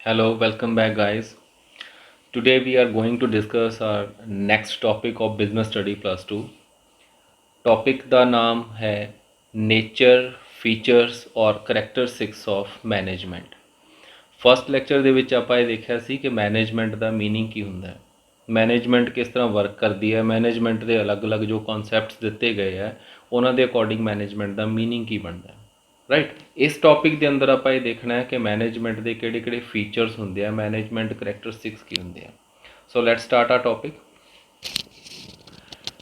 Hello, welcome back, guys. Today we are going to discuss our next topic of Business Study Plus 2. Topic ਦਾ ਨਾਮ ਹੈ nature features ਔਰ ਕਰੈਕਟਰਿਸਟਿਕਸ of management. First lecture ਦੇ ਵਿੱਚ ਆਪਾਂ ਇਹ ਦੇਖਿਆ ਸੀ ਕਿ ਮੈਨੇਜਮੈਂਟ ਦਾ ਮੀਨਿੰਗ ਕੀ ਹੁੰਦਾ ਹੈ, ਮੈਨੇਜਮੈਂਟ ਕਿਸ ਤਰ੍ਹਾਂ ਵਰਕ ਕਰਦੀ ਹੈ, ਮੈਨੇਜਮੈਂਟ ਦੇ ਅਲੱਗ-ਅਲੱਗ ਜੋ ਕਨਸੈਪਟਸ ਦਿੱਤੇ ਗਏ ਹੈ ਉਹਨਾਂ ਦੇ ਅਕੋਰਡਿੰਗ ਮੈਨੇਜਮੈਂਟ ਦਾ ਮੀਨਿੰਗ ਕੀ ਬਣਦਾ ਹੈ। ਰਾਈਟ, ਇਸ ਟੌਪਿਕ ਦੇ ਅੰਦਰ ਆਪਾਂ ਇਹ ਦੇਖਣਾ ਹੈ ਕਿ ਮੈਨੇਜਮੈਂਟ ਦੇ ਕਿਹੜੇ-ਕਿਹੜੇ ਫੀਚਰਸ ਹੁੰਦੇ ਆ, ਮੈਨੇਜਮੈਂਟ ਕਰੈਕਟਰਿਸਟਿਕਸ ਕੀ ਹੁੰਦੇ ਆ। So let's start our topic.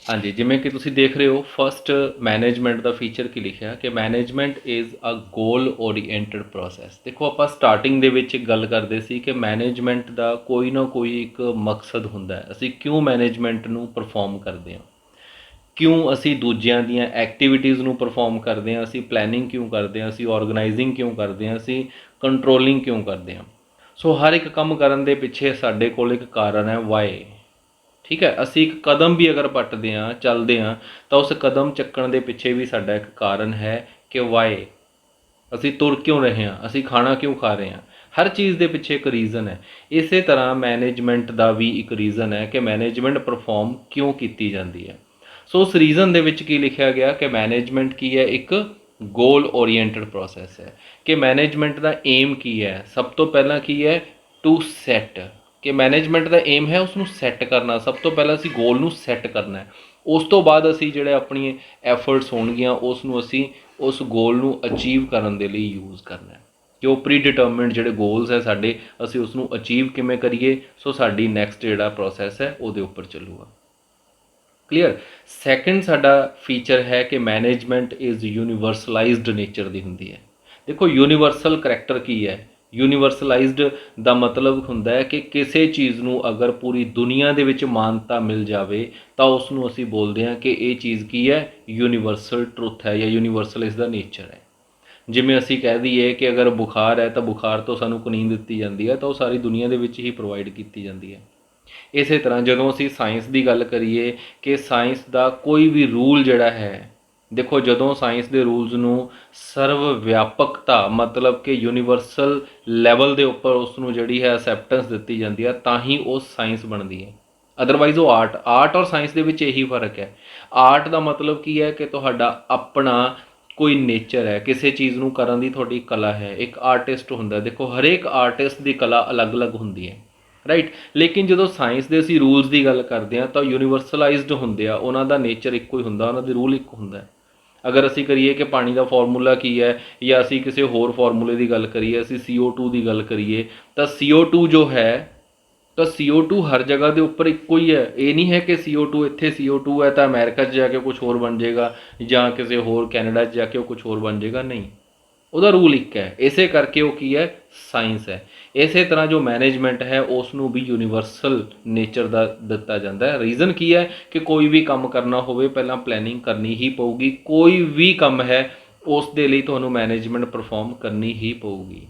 ਹਾਂਜੀ, ਜਿਵੇਂ ਕਿ ਤੁਸੀਂ ਦੇਖ ਰਹੇ ਹੋ, ਫਸਟ ਮੈਨੇਜਮੈਂਟ ਦਾ ਫੀਚਰ ਕੀ ਲਿਖਿਆ ਕਿ management is a goal oriented process. ਦੇਖੋ, ਆਪਾਂ ਸਟਾਰਟਿੰਗ ਦੇ ਵਿੱਚ ਇੱਕ ਗੱਲ ਕਰਦੇ ਸੀ ਕਿ ਮੈਨੇਜਮੈਂਟ ਦਾ ਕੋਈ ਨਾ ਕੋਈ ਇੱਕ ਮਕਸਦ ਹੁੰਦਾ ਹੈ। ਅਸੀਂ ਕਿਉਂ ਮੈਨੇਜਮੈਂਟ ਨੂੰ ਪਰਫਾਰਮ ਕਰਦੇ ਹਾਂ, ਕਿਉਂ ਅਸੀਂ ਦੂਜਿਆਂ ਦੀਆਂ ਐਕਟੀਵਿਟੀਜ਼ ਨੂੰ ਪਰਫਾਰਮ ਕਰਦੇ ਹਾਂ, ਅਸੀਂ ਪਲੈਨਿੰਗ ਕਿਉਂ ਕਰਦੇ ਹਾਂ, ਅਸੀਂ ਆਰਗੇਨਾਈਜ਼ਿੰਗ ਕਿਉਂ ਕਰਦੇ ਹਾਂ, ਅਸੀਂ ਕੰਟਰੋਲਿੰਗ ਕਿਉਂ ਕਰਦੇ ਹਾਂ। ਸੋ ਹਰ ਇੱਕ ਕੰਮ ਕਰਨ ਦੇ ਪਿੱਛੇ ਸਾਡੇ ਕੋਲ ਇੱਕ ਕਾਰਨ ਹੈ, ਵਾਈ। ਠੀਕ ਹੈ, ਅਸੀਂ ਇੱਕ ਕਦਮ ਵੀ ਅਗਰ ਪੱਟਦੇ ਹਾਂ, ਚੱਲਦੇ ਹਾਂ, ਤਾਂ ਉਸ ਕਦਮ ਚੱਕਣ ਦੇ ਪਿੱਛੇ ਵੀ ਸਾਡਾ ਇੱਕ ਕਾਰਨ ਹੈ ਕਿ ਵਾਈ। ਅਸੀਂ ਤੁਰ ਕਿਉਂ ਰਹੇ ਹਾਂ, ਅਸੀਂ ਖਾਣਾ ਕਿਉਂ ਖਾ ਰਹੇ ਹਾਂ, ਹਰ ਚੀਜ਼ ਦੇ ਪਿੱਛੇ ਇੱਕ ਰੀਜ਼ਨ ਹੈ। ਇਸੇ ਤਰ੍ਹਾਂ ਮੈਨੇਜਮੈਂਟ ਦਾ ਵੀ ਇੱਕ ਰੀਜ਼ਨ ਹੈ ਕਿ ਮੈਨੇਜਮੈਂਟ ਪਰਫਾਰਮ ਕਿਉਂ ਕੀਤੀ ਜਾਂਦੀ ਹੈ। ਸੋ ਉਸ ਰੀਜ਼ਨ ਦੇ ਵਿੱਚ ਕੀ ਲਿਖਿਆ ਗਿਆ ਕਿ ਮੈਨੇਜਮੈਂਟ ਕੀ ਹੈ, ਇੱਕ ਗੋਲ ਓਰੀਐਂਟਡ ਪ੍ਰੋਸੈਸ ਹੈ। ਕਿ ਮੈਨੇਜਮੈਂਟ ਦਾ ਏਮ ਕੀ ਹੈ, ਸਭ ਤੋਂ ਪਹਿਲਾਂ ਕੀ ਹੈ, ਟੂ ਸੈੱਟ। ਕਿ ਮੈਨੇਜਮੈਂਟ ਦਾ ਏਮ ਹੈ ਉਸ ਨੂੰ ਸੈੱਟ ਕਰਨਾ। ਸਭ ਤੋਂ ਪਹਿਲਾਂ ਅਸੀਂ ਗੋਲ ਨੂੰ ਸੈੱਟ ਕਰਨਾ ਹੈ, ਉਸ ਤੋਂ ਬਾਅਦ ਅਸੀਂ ਜਿਹੜੇ ਆਪਣੀ ਐਫਰਟਸ ਹੋਣਗੀਆਂ ਉਸ ਨੂੰ ਅਸੀਂ ਉਸ ਗੋਲ ਨੂੰ ਅਚੀਵ ਕਰਨ ਦੇ ਲਈ ਯੂਜ਼ ਕਰਨਾ ਹੈ। ਕਿ ਉਹ ਪ੍ਰੀ ਡਿਟਰਮਿਨਡ ਜਿਹੜੇ ਗੋਲਸ ਹੈ ਸਾਡੇ, ਅਸੀਂ ਉਸ ਨੂੰ ਅਚੀਵ ਕਿਵੇਂ ਕਰੀਏ। ਸੋ ਸਾਡੀ ਨੈਕਸਟ ਜਿਹੜਾ ਪ੍ਰੋਸੈਸ ਹੈ ਉਹਦੇ ਉੱਪਰ ਚੱਲੂਗਾ। ਕਲੀਅਰ। ਸੈਕਿੰਡ ਸਾਡਾ ਫੀਚਰ ਹੈ ਕਿ ਮੈਨੇਜਮੈਂਟ ਇਜ਼ ਯੂਨੀਵਰਸਲਾਈਜ਼ਡ ਨੇਚਰ ਦੀ ਹੁੰਦੀ ਹੈ। ਦੇਖੋ, ਯੂਨੀਵਰਸਲ ਕਰੈਕਟਰ ਕੀ ਹੈ, ਯੂਨੀਵਰਸਲਾਈਜ਼ਡ ਦਾ ਮਤਲਬ ਹੁੰਦਾ ਹੈ ਕਿ ਕਿਸੇ ਚੀਜ਼ ਨੂੰ ਅਗਰ ਪੂਰੀ ਦੁਨੀਆ ਦੇ ਵਿੱਚ ਮਾਨਤਾ ਮਿਲ ਜਾਵੇ ਤਾਂ ਉਸ ਨੂੰ ਅਸੀਂ ਬੋਲਦੇ ਹਾਂ ਕਿ ਇਹ ਚੀਜ਼ ਕੀ ਹੈ, ਯੂਨੀਵਰਸਲ ਟਰੁੱਥ ਹੈ ਜਾਂ ਯੂਨੀਵਰਸਲ ਇਸ ਦਾ ਨੇਚਰ ਹੈ। ਜਿਵੇਂ ਅਸੀਂ ਕਹਿ ਦਈਏ ਕਿ ਅਗਰ ਬੁਖਾਰ ਹੈ ਤਾਂ ਬੁਖਾਰ ਤੋਂ ਸਾਨੂੰ ਕੁਨੀਨ ਦਿੱਤੀ ਜਾਂਦੀ ਹੈ, ਤਾਂ ਉਹ ਸਾਰੀ ਦੁਨੀਆ ਦੇ ਵਿੱਚ ਹੀ ਪ੍ਰੋਵਾਈਡ ਕੀਤੀ ਜਾਂਦੀ ਹੈ। ਇਸੇ ਤਰ੍ਹਾਂ ਜਦੋਂ ਅਸੀਂ ਸਾਇੰਸ ਦੀ ਗੱਲ ਕਰੀਏ ਕਿ ਸਾਇੰਸ ਦਾ ਕੋਈ ਵੀ ਰੂਲ ਜਿਹੜਾ ਹੈ, ਦੇਖੋ ਜਦੋਂ ਸਾਇੰਸ ਦੇ ਰੂਲਸ ਨੂੰ ਸਰਵ ਵਿਆਪਕਤਾ ਮਤਲਬ ਕਿ ਯੂਨੀਵਰਸਲ ਲੈਵਲ ਦੇ ਉੱਪਰ ਉਸ ਨੂੰ ਜਿਹੜੀ ਹੈ ਅਸੈਪਟੈਂਸ ਦਿੱਤੀ ਜਾਂਦੀ ਹੈ, ਤਾਂ ਹੀ ਉਹ ਸਾਇੰਸ ਬਣਦੀ ਹੈ। ਅਦਰਵਾਈਜ਼ ਉਹ ਆਰਟ ਔਰ ਸਾਇੰਸ ਦੇ ਵਿੱਚ ਇਹੀ ਫਰਕ ਹੈ। ਆਰਟ ਦਾ ਮਤਲਬ ਕੀ ਹੈ ਕਿ ਤੁਹਾਡਾ ਆਪਣਾ ਕੋਈ ਨੇਚਰ ਹੈ, ਕਿਸੇ ਚੀਜ਼ ਨੂੰ ਕਰਨ ਦੀ ਤੁਹਾਡੀ ਕਲਾ ਹੈ। ਇੱਕ ਆਰਟਿਸਟ ਹੁੰਦਾ, ਦੇਖੋ ਹਰੇਕ ਆਰਟਿਸਟ ਦੀ ਕਲਾ ਅਲੱਗ-ਅਲੱਗ ਹੁੰਦੀ ਹੈ। ਰਾਈਟ, ਲੇਕਿਨ ਜਦੋਂ ਸਾਇੰਸ ਦੇ ਅਸੀਂ ਰੂਲਸ ਦੀ ਗੱਲ ਕਰਦੇ ਹਾਂ ਤਾਂ ਯੂਨੀਵਰਸਲਾਈਜ਼ਡ ਹੁੰਦੇ ਆ, ਉਹਨਾਂ ਦਾ ਨੇਚਰ ਇੱਕੋ ਹੀ ਹੁੰਦਾ, ਉਹਨਾਂ ਦੇ ਰੂਲ ਇੱਕ ਹੁੰਦਾ। ਅਗਰ ਅਸੀਂ ਕਰੀਏ ਕਿ ਪਾਣੀ ਦਾ ਫਾਰਮੂਲਾ ਕੀ ਹੈ ਜਾਂ ਅਸੀਂ ਕਿਸੇ ਹੋਰ ਫਾਰਮੂਲੇ ਦੀ ਗੱਲ ਕਰੀਏ, ਅਸੀਂ CO2 ਦੀ ਗੱਲ ਕਰੀਏ, ਤਾਂ CO2 ਜੋ ਹੈ, ਤਾਂ CO2 ਹਰ ਜਗ੍ਹਾ ਦੇ ਉੱਪਰ ਇੱਕੋ ਹੀ ਹੈ। ਇਹ ਨਹੀਂ ਹੈ ਕਿ CO2 ਇੱਥੇ CO2 ਹੈ ਤਾਂ ਅਮਰੀਕਾ 'ਚ ਜਾ ਕੇ ਕੁਛ ਹੋਰ ਬਣ ਜਾਏਗਾ ਜਾਂ ਕਿਸੇ ਹੋਰ ਕੈਨੇਡਾ 'ਚ ਜਾ ਕੇ ਉਹ ਕੁਛ ਹੋਰ ਬਣ ਜਾਏਗਾ, ਨਹੀਂ, ਉਹਦਾ ਰੂਲ ਇੱਕ ਹੈ। ਇਸੇ ਕਰਕੇ ਉਹ ਕੀ ਹੈ, ਸਾਇੰਸ ਹੈ। ਇਸੇ ਤਰ੍ਹਾਂ ਜੋ ਮੈਨੇਜਮੈਂਟ ਹੈ ਉਸ ਨੂੰ ਵੀ ਯੂਨੀਵਰਸਲ ਨੇਚਰ ਦਾ ਦਿੱਤਾ ਜਾਂਦਾ ਹੈ। ਰੀਜ਼ਨ ਕੀ ਹੈ ਕਿ ਕੋਈ ਵੀ ਕੰਮ ਕਰਨਾ ਹੋਵੇ ਪਹਿਲਾਂ ਪਲੈਨਿੰਗ ਕਰਨੀ ਹੀ ਪਊਗੀ। ਕੋਈ ਵੀ ਕੰਮ ਹੈ ਉਸ ਦੇ ਲਈ ਤੁਹਾਨੂੰ ਮੈਨੇਜਮੈਂਟ ਪਰਫਾਰਮ ਕਰਨੀ ਹੀ ਪਊਗੀ।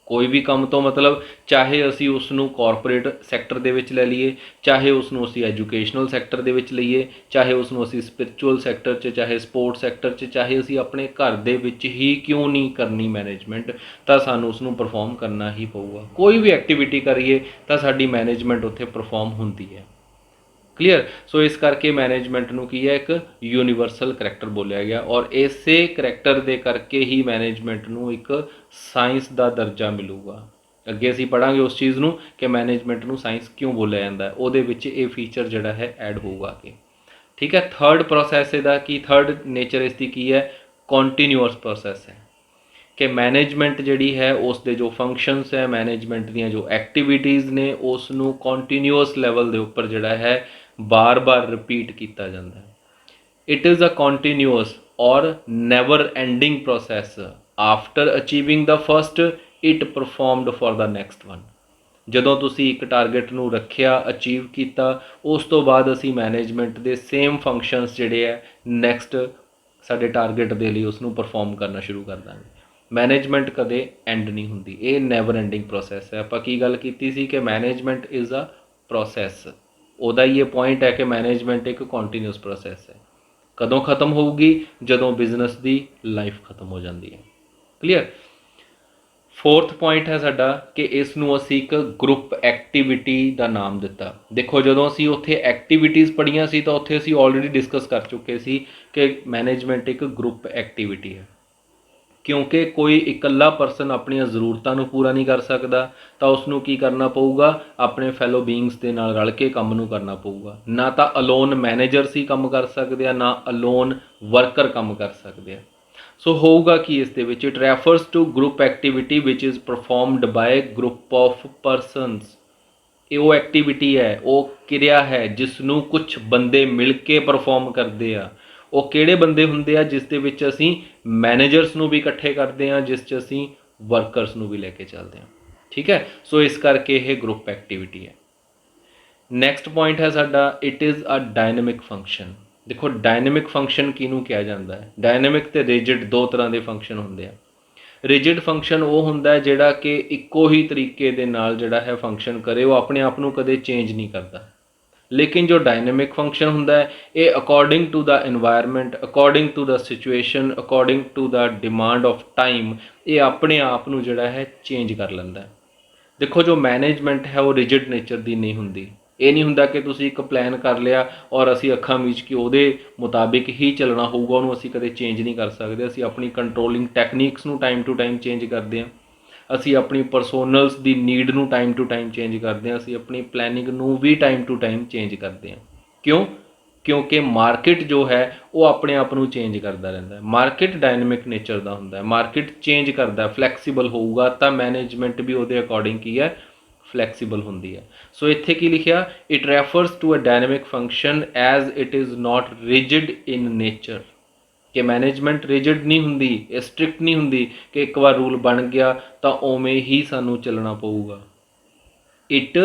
ਕੋਈ ਵੀ ਕੰਮ ਤੋਂ ਮਤਲਬ ਚਾਹੇ ਅਸੀਂ ਉਸ ਨੂੰ ਕਾਰਪੋਰੇਟ ਸੈਕਟਰ ਦੇ ਵਿੱਚ ਲੈ ਲਈਏ, ਚਾਹੇ ਉਸ ਨੂੰ ਅਸੀਂ ਐਜੂਕੇਸ਼ਨਲ ਸੈਕਟਰ ਦੇ ਵਿੱਚ ਲਈਏ, ਚਾਹੇ ਉਸ ਨੂੰ ਅਸੀਂ ਸਪਿਰਿਚੁਅਲ ਸੈਕਟਰ 'ਚ, ਚਾਹੇ ਸਪੋਰਟਸ ਸੈਕਟਰ 'ਚ, ਚਾਹੇ ਅਸੀਂ ਆਪਣੇ ਘਰ ਦੇ ਵਿੱਚ ਹੀ ਕਿਉਂ ਨਹੀਂ ਕਰਨੀ ਮੈਨੇਜਮੈਂਟ, ਤਾਂ ਸਾਨੂੰ ਉਸ ਨੂੰ ਪਰਫਾਰਮ ਕਰਨਾ ਹੀ ਪਊਗਾ। ਕੋਈ ਵੀ ਐਕਟੀਵਿਟੀ ਕਰੀਏ ਤਾਂ ਸਾਡੀ ਮੈਨੇਜਮੈਂਟ ਉੱਥੇ ਪਰਫਾਰਮ ਹੁੰਦੀ ਹੈ। ਕਲੀਅਰ। ਸੋ ਇਸ ਕਰਕੇ ਮੈਨੇਜਮੈਂਟ ਨੂੰ ਕੀ ਹੈ, ਇੱਕ ਯੂਨੀਵਰਸਲ ਕਰੈਕਟਰ ਬੋਲਿਆ ਗਿਆ ਔਰ ਇਸੇ ਕਰੈਕਟਰ ਦੇ ਕਰਕੇ ਹੀ ਮੈਨੇਜਮੈਂਟ ਨੂੰ ਇੱਕ ਸਾਇੰਸ ਦਾ ਦਰਜਾ ਮਿਲੂਗਾ। ਅੱਗੇ ਅਸੀਂ ਪੜ੍ਹਾਂਗੇ ਉਸ ਚੀਜ਼ ਨੂੰ ਕਿ ਮੈਨੇਜਮੈਂਟ ਨੂੰ ਸਾਇੰਸ ਕਿਉਂ ਬੋਲਿਆ ਜਾਂਦਾ ਹੈ, ਉਹਦੇ ਵਿੱਚ ਇਹ ਫੀਚਰ ਜਿਹੜਾ ਹੈ ਐਡ ਹੋਊਗਾ ਕਿ ਠੀਕ ਹੈ। ਥਰਡ ਪ੍ਰੋਸੈਸ ਇਹਦਾ ਕੀ, ਥਰਡ ਨੇਚਰ ਇਸ ਦੀ ਕੀ ਹੈ, ਕੰਟੀਨਿਊਅਸ ਪ੍ਰੋਸੈਸ ਹੈ। ਕਿ ਮੈਨੇਜਮੈਂਟ ਜਿਹੜੀ ਹੈ ਉਸ ਦੇ ਜੋ ਫੰਕਸ਼ਨਸ ਹੈ, ਮੈਨੇਜਮੈਂਟ ਦੀਆਂ ਜੋ ਐਕਟੀਵਿਟੀਜ਼ ਨੇ, ਉਸ ਨੂੰ ਕੰਟੀਨਿਊਅਸ ਲੈਵਲ ਦੇ ਉੱਪਰ ਜਿਹੜਾ ਹੈ ਬਾਰ-ਬਾਰ ਰਿਪੀਟ ਕੀਤਾ ਜਾਂਦਾ ਹੈ। It is a continuous or never ending process. After achieving the first it performed for the next one. ਜਦੋਂ ਤੁਸੀਂ ਇੱਕ ਟਾਰਗੇਟ ਨੂੰ ਰੱਖਿਆ, ਅਚੀਵ ਕੀਤਾ, ਉਸ ਤੋਂ ਬਾਅਦ ਅਸੀਂ ਮੈਨੇਜਮੈਂਟ ਦੇ ਸੇਮ ਫੰਕਸ਼ਨਸ ਜਿਹੜੇ ਹੈ ਨੈਕਸਟ ਸਾਡੇ ਟਾਰਗੇਟ ਦੇ ਲਈ ਉਸ ਨੂੰ ਪਰਫਾਰਮ ਕਰਨਾ ਸ਼ੁਰੂ ਕਰ ਦਾਂਗੇ। ਮੈਨੇਜਮੈਂਟ ਕਦੇ ਐਂਡ ਨਹੀਂ ਹੁੰਦੀ, ਇਹ ਨੈਵਰ ਐਂਡਿੰਗ ਪ੍ਰੋਸੈਸ ਹੈ। ਆਪਾਂ ਕੀ ਗੱਲ ਕੀਤੀ ਸੀ ਕਿ ਮੈਨੇਜਮੈਂਟ ਇਜ਼ ਅ ਪ੍ਰੋਸੈਸ, ਉਹਦਾ ਹੀ ਇਹ ਪੁਆਇੰਟ ਹੈ ਕਿ ਮੈਨੇਜਮੈਂਟ ਇੱਕ ਕੰਟੀਨਿਊਸ ਪ੍ਰੋਸੈਸ ਹੈ। ਕਦੋਂ ਖ਼ਤਮ ਹੋਊਗੀ, ਜਦੋਂ ਬਿਜ਼ਨਸ ਦੀ ਲਾਈਫ ਖ਼ਤਮ ਹੋ ਜਾਂਦੀ ਹੈ। ਕਲੀਅਰ। फोर्थ पॉइंट है साडा कि इस नूं असीं एक ग्रुप एक्टिविटी का नाम दिता। देखो जदों असीं उत्थे एक्टिविटीज़ पढ़ियां सी तो उत्थे असीं ऑलरेडी डिस्कस कर चुके सी कि मैनेजमेंट एक ग्रुप एक्टिविटी है, क्योंकि कोई इकल्ला परसन अपनी ਜ਼ਰੂਰਤਾਂ ਨੂੰ पूरा नहीं कर सकता, तो उसनूं की करना पऊगा, अपने फैलो बीइंग्स के नाल रल के काम नूं करना पऊगा। ना तो अलोन मैनेजर्स ही काम कर सकते हैं, ना अलोन वर्कर काम कर सकते हैं। सो होगा कि इस दे विच it refers to group activity which is performed by group of persons. ਇਹ ਉਹ ਐਕਟੀਵਿਟੀ ਹੈ, ਉਹ ਕਿਰਿਆ ਹੈ ਜਿਸ ਨੂੰ ਕੁਝ ਬੰਦੇ ਮਿਲ ਕੇ ਪਰਫਾਰਮ ਕਰਦੇ ਆ। ਉਹ ਕਿਹੜੇ ਬੰਦੇ ਹੁੰਦੇ ਆ? ਜਿਸ ਦੇ ਵਿੱਚ ਅਸੀਂ ਮੈਨੇਜਰਸ ਨੂੰ ਵੀ ਇਕੱਠੇ ਕਰਦੇ ਹਾਂ, ਜਿਸ 'ਚ ਅਸੀਂ ਵਰਕਰਸ ਨੂੰ ਵੀ ਲੈ ਕੇ ਚੱਲਦੇ ਹਾਂ। ਠੀਕ ਹੈ, ਸੋ ਇਸ ਕਰਕੇ ਇਹ ਗਰੁੱਪ ਐਕਟੀਵਿਟੀ ਹੈ। ਨੈਕਸਟ ਪੁਆਇੰਟ ਹੈ ਸਾਡਾ, it is a dynamic function. ਦੇਖੋ ਡਾਇਨਾਮਿਕ ਫੰਕਸ਼ਨ ਕਿਹਨੂੰ ਕਿਹਾ ਜਾਂਦਾ ਹੈ? ਡਾਇਨਾਮਿਕ ਤੇ ਰਿਜਿਡ ਦੋ ਤਰ੍ਹਾਂ ਦੇ ਫੰਕਸ਼ਨ ਹੁੰਦੇ ਆ। ਰਿਜਿਡ ਫੰਕਸ਼ਨ ਉਹ ਹੁੰਦਾ ਜਿਹੜਾ ਕਿ ਇੱਕੋ ਹੀ ਤਰੀਕੇ ਦੇ ਨਾਲ ਜਿਹੜਾ ਹੈ ਫੰਕਸ਼ਨ ਕਰੇ, ਉਹ ਆਪਣੇ ਆਪ ਨੂੰ ਕਦੇ ਚੇਂਜ ਨਹੀਂ ਕਰਦਾ। ਲੇਕਿਨ ਜੋ ਡਾਇਨਾਮਿਕ ਫੰਕਸ਼ਨ ਹੁੰਦਾ ਹੈ, ਇਹ according to the environment, according to the situation, according to the demand of time, ਇਹ ਆਪਣੇ ਆਪ ਨੂੰ ਜਿਹੜਾ ਹੈ ਚੇਂਜ ਕਰ ਲੈਂਦਾ। ਦੇਖੋ ਜੋ ਮੈਨੇਜਮੈਂਟ ਹੈ ਉਹ ਰਿਜਿਡ ਨੇਚਰ ਦੀ ਨਹੀਂ ਹੁੰਦੀ। ਇਹ ਨਹੀਂ ਹੁੰਦਾ ਕਿ ਤੁਸੀਂ ਇੱਕ ਪਲਾਨ ਕਰ ਲਿਆ ਔਰ ਅਸੀਂ ਅੱਖਾਂ ਮੀਚ ਕੇ ਉਹਦੇ ਮੁਤਾਬਿਕ ਹੀ ਚੱਲਣਾ ਹੋਊਗਾ, ਉਹਨੂੰ ਅਸੀਂ ਕਦੇ ਚੇਂਜ ਨਹੀਂ ਕਰ ਸਕਦੇ। ਅਸੀਂ ਆਪਣੀ ਕੰਟਰੋਲਿੰਗ ਟੈਕਨੀਕਸ ਨੂੰ ਟਾਈਮ ਟੂ ਟਾਈਮ ਚੇਂਜ ਕਰਦੇ ਹਾਂ, ਅਸੀਂ ਆਪਣੀ ਪਰਸੋਨਲਸ ਦੀ ਨੀਡ ਨੂੰ ਟਾਈਮ ਟੂ ਟਾਈਮ ਚੇਂਜ ਕਰਦੇ ਹਾਂ, ਅਸੀਂ ਆਪਣੀ ਪਲੈਨਿੰਗ ਨੂੰ ਵੀ ਟਾਈਮ ਟੂ ਟਾਈਮ ਚੇਂਜ ਕਰਦੇ ਹਾਂ। ਕਿਉਂ? ਕਿਉਂਕਿ ਮਾਰਕੀਟ ਜੋ ਹੈ ਉਹ ਆਪਣੇ ਆਪ ਨੂੰ ਚੇਂਜ ਕਰਦਾ ਰਹਿੰਦਾ ਹੈ। ਮਾਰਕੀਟ ਡਾਇਨਾਮਿਕ ਨੇਚਰ ਦਾ ਹੁੰਦਾ ਹੈ, ਮਾਰਕੀਟ ਚੇਂਜ ਕਰਦਾ, ਫਲੈਕਸੀਬਲ ਹੋਊਗਾ ਤਾਂ ਮੈਨੇਜਮੈਂਟ ਵੀ ਉਹਦੇ ਅਕੋਰਡਿੰਗ ਕੀ ਹੈ, ਫਲੈਕਸੀਬਲ ਹੁੰਦੀ ਹੈ। ਸੋ ਇੱਥੇ ਕੀ ਲਿਖਿਆ? It refers to a dynamic function as it is not rigid in nature. ਕਿ ਮੈਨੇਜਮੈਂਟ ਰਿਜਿਡ ਨਹੀਂ ਹੁੰਦੀ, ਇਹ ਸਟ੍ਰਿਕਟ ਨਹੀਂ ਹੁੰਦੀ ਕਿ ਇੱਕ ਵਾਰ ਰੂਲ ਬਣ ਗਿਆ ਤਾਂ ਉਵੇਂ ਹੀ ਸਾਨੂੰ ਚੱਲਣਾ ਪਊਗਾ। ਇਟ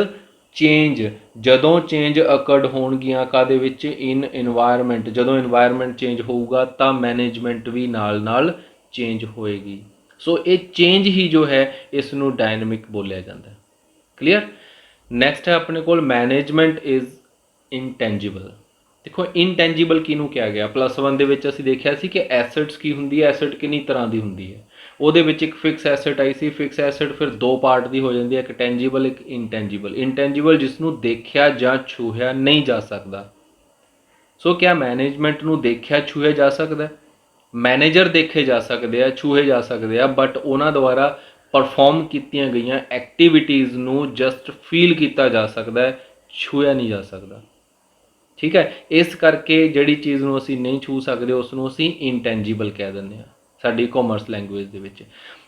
ਚੇਂਜ, ਜਦੋਂ ਚੇਂਜ ਅਕਰਡ ਹੋਣਗੀਆਂ ਕਾਹਦੇ ਵਿੱਚ? ਇਨ ਇਨਵਾਇਰਮੈਂਟ। ਜਦੋਂ ਇਨਵਾਇਰਮੈਂਟ ਚੇਂਜ ਹੋਊਗਾ ਤਾਂ ਮੈਨੇਜਮੈਂਟ ਵੀ ਨਾਲ ਨਾਲ ਚੇਂਜ ਹੋਏਗੀ। ਸੋ ਇਹ ਚੇਂਜ ਹੀ ਜੋ ਹੈ ਇਸ ਨੂੰ ਡਾਇਨਾਮਿਕ ਬੋਲਿਆ ਜਾਂਦਾ। ਕਲੀਅਰ? ਨੈਕਸਟ ਹੈ ਆਪਣੇ ਕੋਲ ਮੈਨੇਜਮੈਂਟ ਇਜ਼ ਇਨਟੈਂਜੀਬਲ। ਦੇਖੋ ਇਨਟੈਂਜੀਬਲ ਕਿਹਨੂੰ ਕਿਹਾ ਗਿਆ? +1 ਦੇ ਵਿੱਚ ਅਸੀਂ ਦੇਖਿਆ ਸੀ ਕਿ ਐਸੈਟਸ ਕੀ ਹੁੰਦੀ ਹੈ, ਐਸੈਟ ਕਿੰਨੀ ਤਰ੍ਹਾਂ ਦੀ ਹੁੰਦੀ ਹੈ। ਉਹਦੇ ਵਿੱਚ ਇੱਕ ਫਿਕਸ ਐਸੈਟ ਆਈ ਸੀ। ਫਿਕਸ ਐਸੈਟ ਫਿਰ ਦੋ ਪਾਰਟ ਦੀ ਹੋ ਜਾਂਦੀ ਹੈ, ਇੱਕ ਟੈਂਜੀਬਲ, ਇੱਕ ਇਨਟੈਂਜੀਬਲ। ਇਨਟੈਂਜੀਬਲ ਜਿਸ ਨੂੰ ਦੇਖਿਆ ਜਾਂ ਛੂਹਿਆ ਨਹੀਂ ਜਾ ਸਕਦਾ। ਸੋ ਕਿਆ ਮੈਨੇਜਮੈਂਟ ਨੂੰ ਦੇਖਿਆ ਛੂਹਿਆ ਜਾ ਸਕਦਾ? ਮੈਨੇਜਰ ਦੇਖੇ ਜਾ ਸਕਦੇ ਆ, ਛੂਹੇ ਜਾ ਸਕਦੇ ਆ, ਬਟ ਉਹਨਾਂ ਦੁਆਰਾ ਪਰਫਾਰਮ ਕੀਤੀਆਂ ਗਈਆਂ ਐਕਟੀਵਿਟੀਜ਼ ਨੂੰ ਜਸਟ ਫੀਲ ਕੀਤਾ ਜਾ ਸਕਦਾ ਹੈ, ਛੂਹਿਆ ਨਹੀਂ ਜਾ ਸਕਦਾ। ਠੀਕ ਹੈ, ਇਸ ਕਰਕੇ ਜਿਹੜੀ ਚੀਜ਼ ਨੂੰ ਅਸੀਂ ਨਹੀਂ ਛੂਹ ਸਕਦੇ ਉਸ ਨੂੰ ਅਸੀਂ ਇਨਟੈਂਜੀਬਲ ਕਹਿ ਦਿੰਦੇ ਹਾਂ ਸਾਡੀ ਕਾਮਰਸ ਲੈਂਗੁਏਜ ਦੇ ਵਿੱਚ।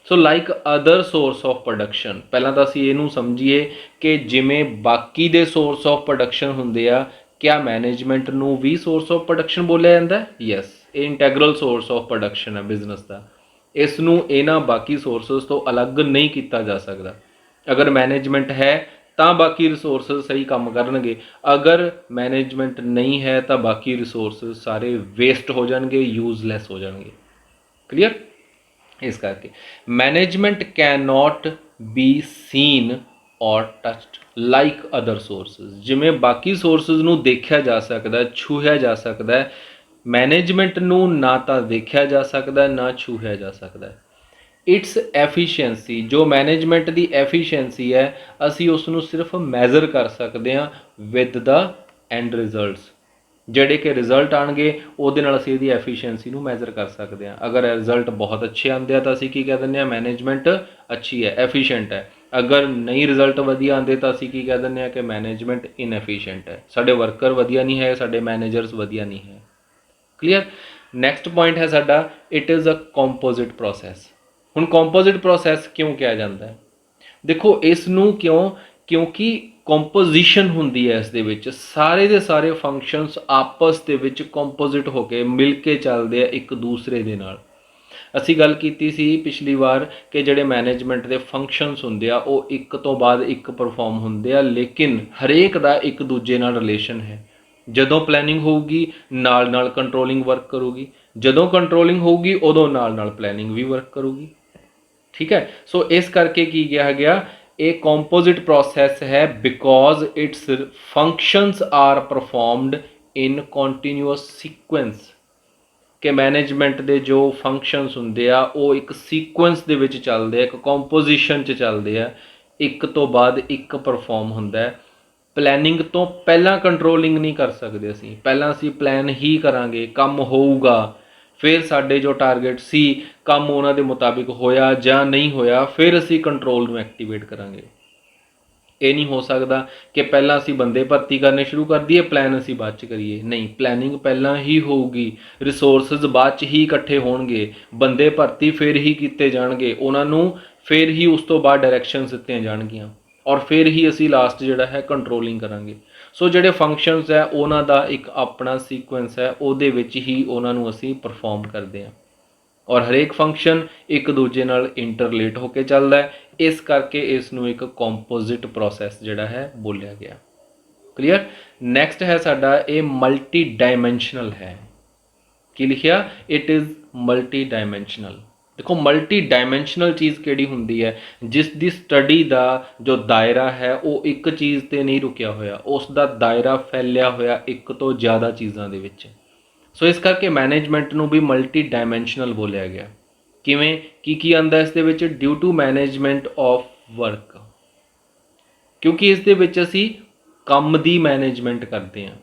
So like other source of production, ਪਹਿਲਾਂ ਤਾਂ ਅਸੀਂ ਇਹਨੂੰ ਸਮਝੀਏ ਕਿ ਜਿਵੇਂ ਬਾਕੀ ਦੇ ਸੋਰਸ ਆਫ ਪ੍ਰੋਡਕਸ਼ਨ ਹੁੰਦੇ ਆ, ਕਿਆ ਮੈਨੇਜਮੈਂਟ ਨੂੰ ਵੀ ਸੋਰਸ ਆਫ ਪ੍ਰੋਡਕਸ਼ਨ ਬੋਲਿਆ ਜਾਂਦਾ? ਯੈਸ, ਇਹ ਇੰਟੈਗਰਲ ਸੋਰਸ ਆਫ ਪ੍ਰੋਡਕਸ਼ਨ ਹੈ ਬਿਜ਼ਨਸ ਦਾ। ਇਸ ਨੂੰ ਇਹਨਾਂ ਬਾਕੀ ਸੋਰਸਸ ਤੋਂ ਅਲੱਗ ਨਹੀਂ ਕੀਤਾ ਜਾ ਸਕਦਾ। ਅਗਰ ਮੈਨੇਜਮੈਂਟ ਹੈ ਤਾਂ ਬਾਕੀ ਰਿਸੋਰਸਿਸ ਸਹੀ ਕੰਮ ਕਰਨਗੇ, ਅਗਰ ਮੈਨੇਜਮੈਂਟ ਨਹੀਂ ਹੈ ਤਾਂ ਬਾਕੀ ਰਿਸੋਰਸਿਸ ਸਾਰੇ ਵੇਸਟ ਹੋ ਜਾਣਗੇ, ਯੂਜ਼ਲੈਸ ਹੋ ਜਾਣਗੇ। ਕਲੀਅਰ? ਇਸ ਕਰਕੇ management can not be scene ਔਰ ਟੱਚਡ ਲਾਈਕ ਅਦਰ ਸੋਰਸਿਸ। ਜਿਵੇਂ ਬਾਕੀ ਸੋਰਸਿਸ ਨੂੰ ਦੇਖਿਆ ਜਾ ਸਕਦਾ, ਛੂਹਿਆ ਜਾ ਸਕਦਾ, ਮੈਨੇਜਮੈਂਟ ਨੂੰ ਨਾ ਤਾਂ ਦੇਖਿਆ ਜਾ ਸਕਦਾ ਨਾ ਛੂਹਿਆ ਜਾ ਸਕਦਾ। ਇਟਸ ਐਫੀਸ਼ੀਐਂਸੀ, ਜੋ ਮੈਨੇਜਮੈਂਟ ਦੀ ਐਫੀਸ਼ੀਐਂਸੀ ਹੈ, ਅਸੀਂ ਉਸ ਨੂੰ ਸਿਰਫ ਮੈਜ਼ਰ ਕਰ ਸਕਦੇ ਹਾਂ ਵਿਦ ਦਾ ਐਂਡ ਰਿਜ਼ਲਟਸ। ਜਿਹੜੇ ਕਿ ਰਿਜ਼ਲਟ ਆਉਣਗੇ ਉਹਦੇ ਨਾਲ ਅਸੀਂ ਇਹਦੀ ਐਫੀਸ਼ੀਐਂਸੀ ਨੂੰ ਮੈਜ਼ਰ ਕਰ ਸਕਦੇ ਹਾਂ। ਅਗਰ ਰਿਜ਼ਲਟ ਬਹੁਤ ਅੱਛੇ ਆਉਂਦੇ ਆ ਤਾਂ ਅਸੀਂ ਕੀ ਕਹਿ ਦਿੰਦੇ ਹਾਂ? ਮੈਨੇਜਮੈਂਟ ਅੱਛੀ ਹੈ, ਐਫੀਸ਼ੀਐਂਟ ਹੈ। ਅਗਰ ਨਹੀਂ ਰਿਜ਼ਲਟ ਵਧੀਆ ਆਉਂਦੇ ਤਾਂ ਅਸੀਂ ਕੀ ਕਹਿ ਦਿੰਦੇ ਹਾਂ ਕਿ ਮੈਨੇਜਮੈਂਟ ਇਨਐਫੀਸ਼ੀਐਂਟ ਹੈ, ਸਾਡੇ ਵਰਕਰ ਵਧੀਆ ਨਹੀਂ ਹੈ, ਸਾਡੇ ਮੈਨੇਜਰਸ ਵਧੀਆ ਨਹੀਂ ਹੈ। ਕਲੀਅਰ? ਨੈਕਸਟ ਪੁਆਇੰਟ ਹੈ ਸਾਡਾ, it is a composite process. ਹੁਣ ਕੰਪੋਜ਼ਿਟ ਪ੍ਰੋਸੈਸ ਕਿਉਂ ਕਿਹਾ ਜਾਂਦਾ ਹੈ? ਦੇਖੋ ਇਸ ਨੂੰ ਕਿਉਂ? ਕਿਉਂਕਿ ਕੰਪੋਜੀਸ਼ਨ ਹੁੰਦੀ ਹੈ ਇਸ ਦੇ ਵਿੱਚ, ਸਾਰੇ ਦੇ ਸਾਰੇ ਫੰਕਸ਼ਨਸ ਆਪਸ ਦੇ ਵਿੱਚ ਕੰਪੋਜ਼ਿਟ ਹੋ ਕੇ ਮਿਲ ਕੇ ਚੱਲਦੇ ਆ ਇੱਕ ਦੂਸਰੇ ਦੇ ਨਾਲ। ਅਸੀਂ ਗੱਲ ਕੀਤੀ ਸੀ ਪਿਛਲੀ ਵਾਰ ਕਿ ਜਿਹੜੇ ਮੈਨੇਜਮੈਂਟ ਦੇ ਫੰਕਸ਼ਨਸ ਹੁੰਦੇ ਆ ਉਹ ਇੱਕ ਤੋਂ ਬਾਅਦ ਇੱਕ ਪਰਫਾਰਮ ਹੁੰਦੇ ਆ, ਲੇਕਿਨ ਹਰੇਕ ਦਾ ਇੱਕ ਦੂਜੇ ਨਾਲ ਰਿਲੇਸ਼ਨ ਹੈ। ਜਦੋਂ ਪਲੈਨਿੰਗ ਹੋਊਗੀ ਨਾਲ ਨਾਲ ਕੰਟਰੋਲਿੰਗ ਵਰਕ ਕਰੂਗੀ, ਜਦੋਂ ਕੰਟਰੋਲਿੰਗ ਹੋਊਗੀ ਉਦੋਂ ਨਾਲ ਨਾਲ ਪਲੈਨਿੰਗ ਵੀ ਵਰਕ ਕਰੂਗੀ। ਠੀਕ ਹੈ, ਸੋ ਇਸ ਕਰਕੇ ਕੀ ਕਿਹਾ ਗਿਆ? ਇਹ ਕੰਪੋਜ਼ਿਟ ਪ੍ਰੋਸੈਸ ਹੈ because its functions are performed in continuous sequence. कि मैनेजमेंट के जो फंक्शनस होंदे आ वो एक सीक्वेंस दे विच चलदे आ, एक कंपोजिशन च चलदे आ, एक तो बाद एक परफॉर्म होंदा है। प्लैनिंग तो पहला कंट्रोलिंग नहीं कर सकते असी, पहला असी प्लैन ही करांगे, काम होऊगा, फिर साडे जो टारगेट सी काम उन्हां दे मुताबिक होया जां नहीं होया, फिर असी कंट्रोल नूं एक्टिवेट करांगे। ये नहीं हो सकता कि पहला असी बंदे भर्ती करने शुरू कर दिए, प्लैन असी बाद च करिए, नहीं, प्लैनिंग पहला ही होगी, रिसोर्सिस बाद च ही इकट्ठे होणगे, बंदे भर्ती फिर ही कीते जाणगे, उन्हां नूं फिर ही उस तो बाद डायरैक्शन दित्तियां जाणगियां और फिर ही असी लास्ट जिहड़ा है कंट्रोलिंग करांगे। सो जिहड़े फंक्शनस है उन्हां दा एक अपना सीक्वेंस है, उहदे विच ही उन्हां नूं असी परफॉर्म करदे हां और हरेक फंक्शन एक दूजे नाल इंटरलेट होकर चलता है, इस करके इसनूं एक कंपोजिट प्रोसैस जिहड़ा है बोलिया गया। क्लीयर। नैक्सट है साडा ये मल्टी डायमेंशनल है। की लिखिया, इट इज़ मल्टी डायमेंशनल। देखो मल्टी डायमेंशनल चीज़ किहड़ी हुंदी है, जिस दी स्टडी का जो दायरा है वो एक चीज़ ते नहीं रुकिया होया, उसका दायरा फैलिया होया एक तो ज़्यादा चीज़ों दे विच। सो इस करके मैनेजमेंट नूं भी मल्टी डायमेंशनल बोलिया गया। किवें की आंदा इस दे विच, due to management of work, क्योंकि इस दे विच असी काम दी मैनेजमेंट करते हैं।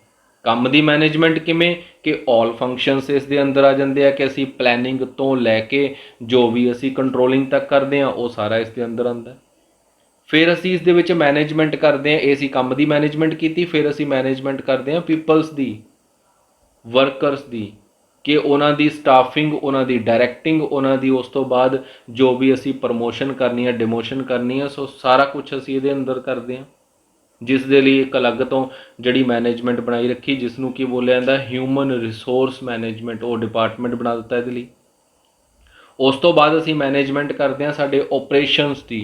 काम दी मैनेजमेंट किवें कि ऑल फंक्शनस इस दे अंदर आ जाते हैं, कि असी प्लैनिंग तो लैके जो भी असी कंट्रोलिंग तक करते हैं वो सारा इस दे अंदर आंदा है। फिर असी इस दे विच मैनेजमेंट करते हैं, ये असी काम दी मैनेजमेंट की, फिर असी मैनेजमेंट करते हैं पीपल्स दी, वर्करस दी, कि उन्हां दी स्टाफिंग, उन्हां दी डायरैक्टिंग, उन्हां दी उस तो बाद जो भी असी प्रमोशन करनी है, डिमोशन करनी है, सो सारा कुछ असी इहदे अंदर करते हैं। जिस दे लई एक अलग तो जिहड़ी मैनेजमेंट बनाई रखी, जिसनूं की बोलिया जांदा ह्यूमन रिसोर्स मैनेजमेंट, वो डिपार्टमेंट बना दिता इहदे लई। उस तो बाद असी मैनेजमेंट करते हैं साडे ऑपरेशनस दी।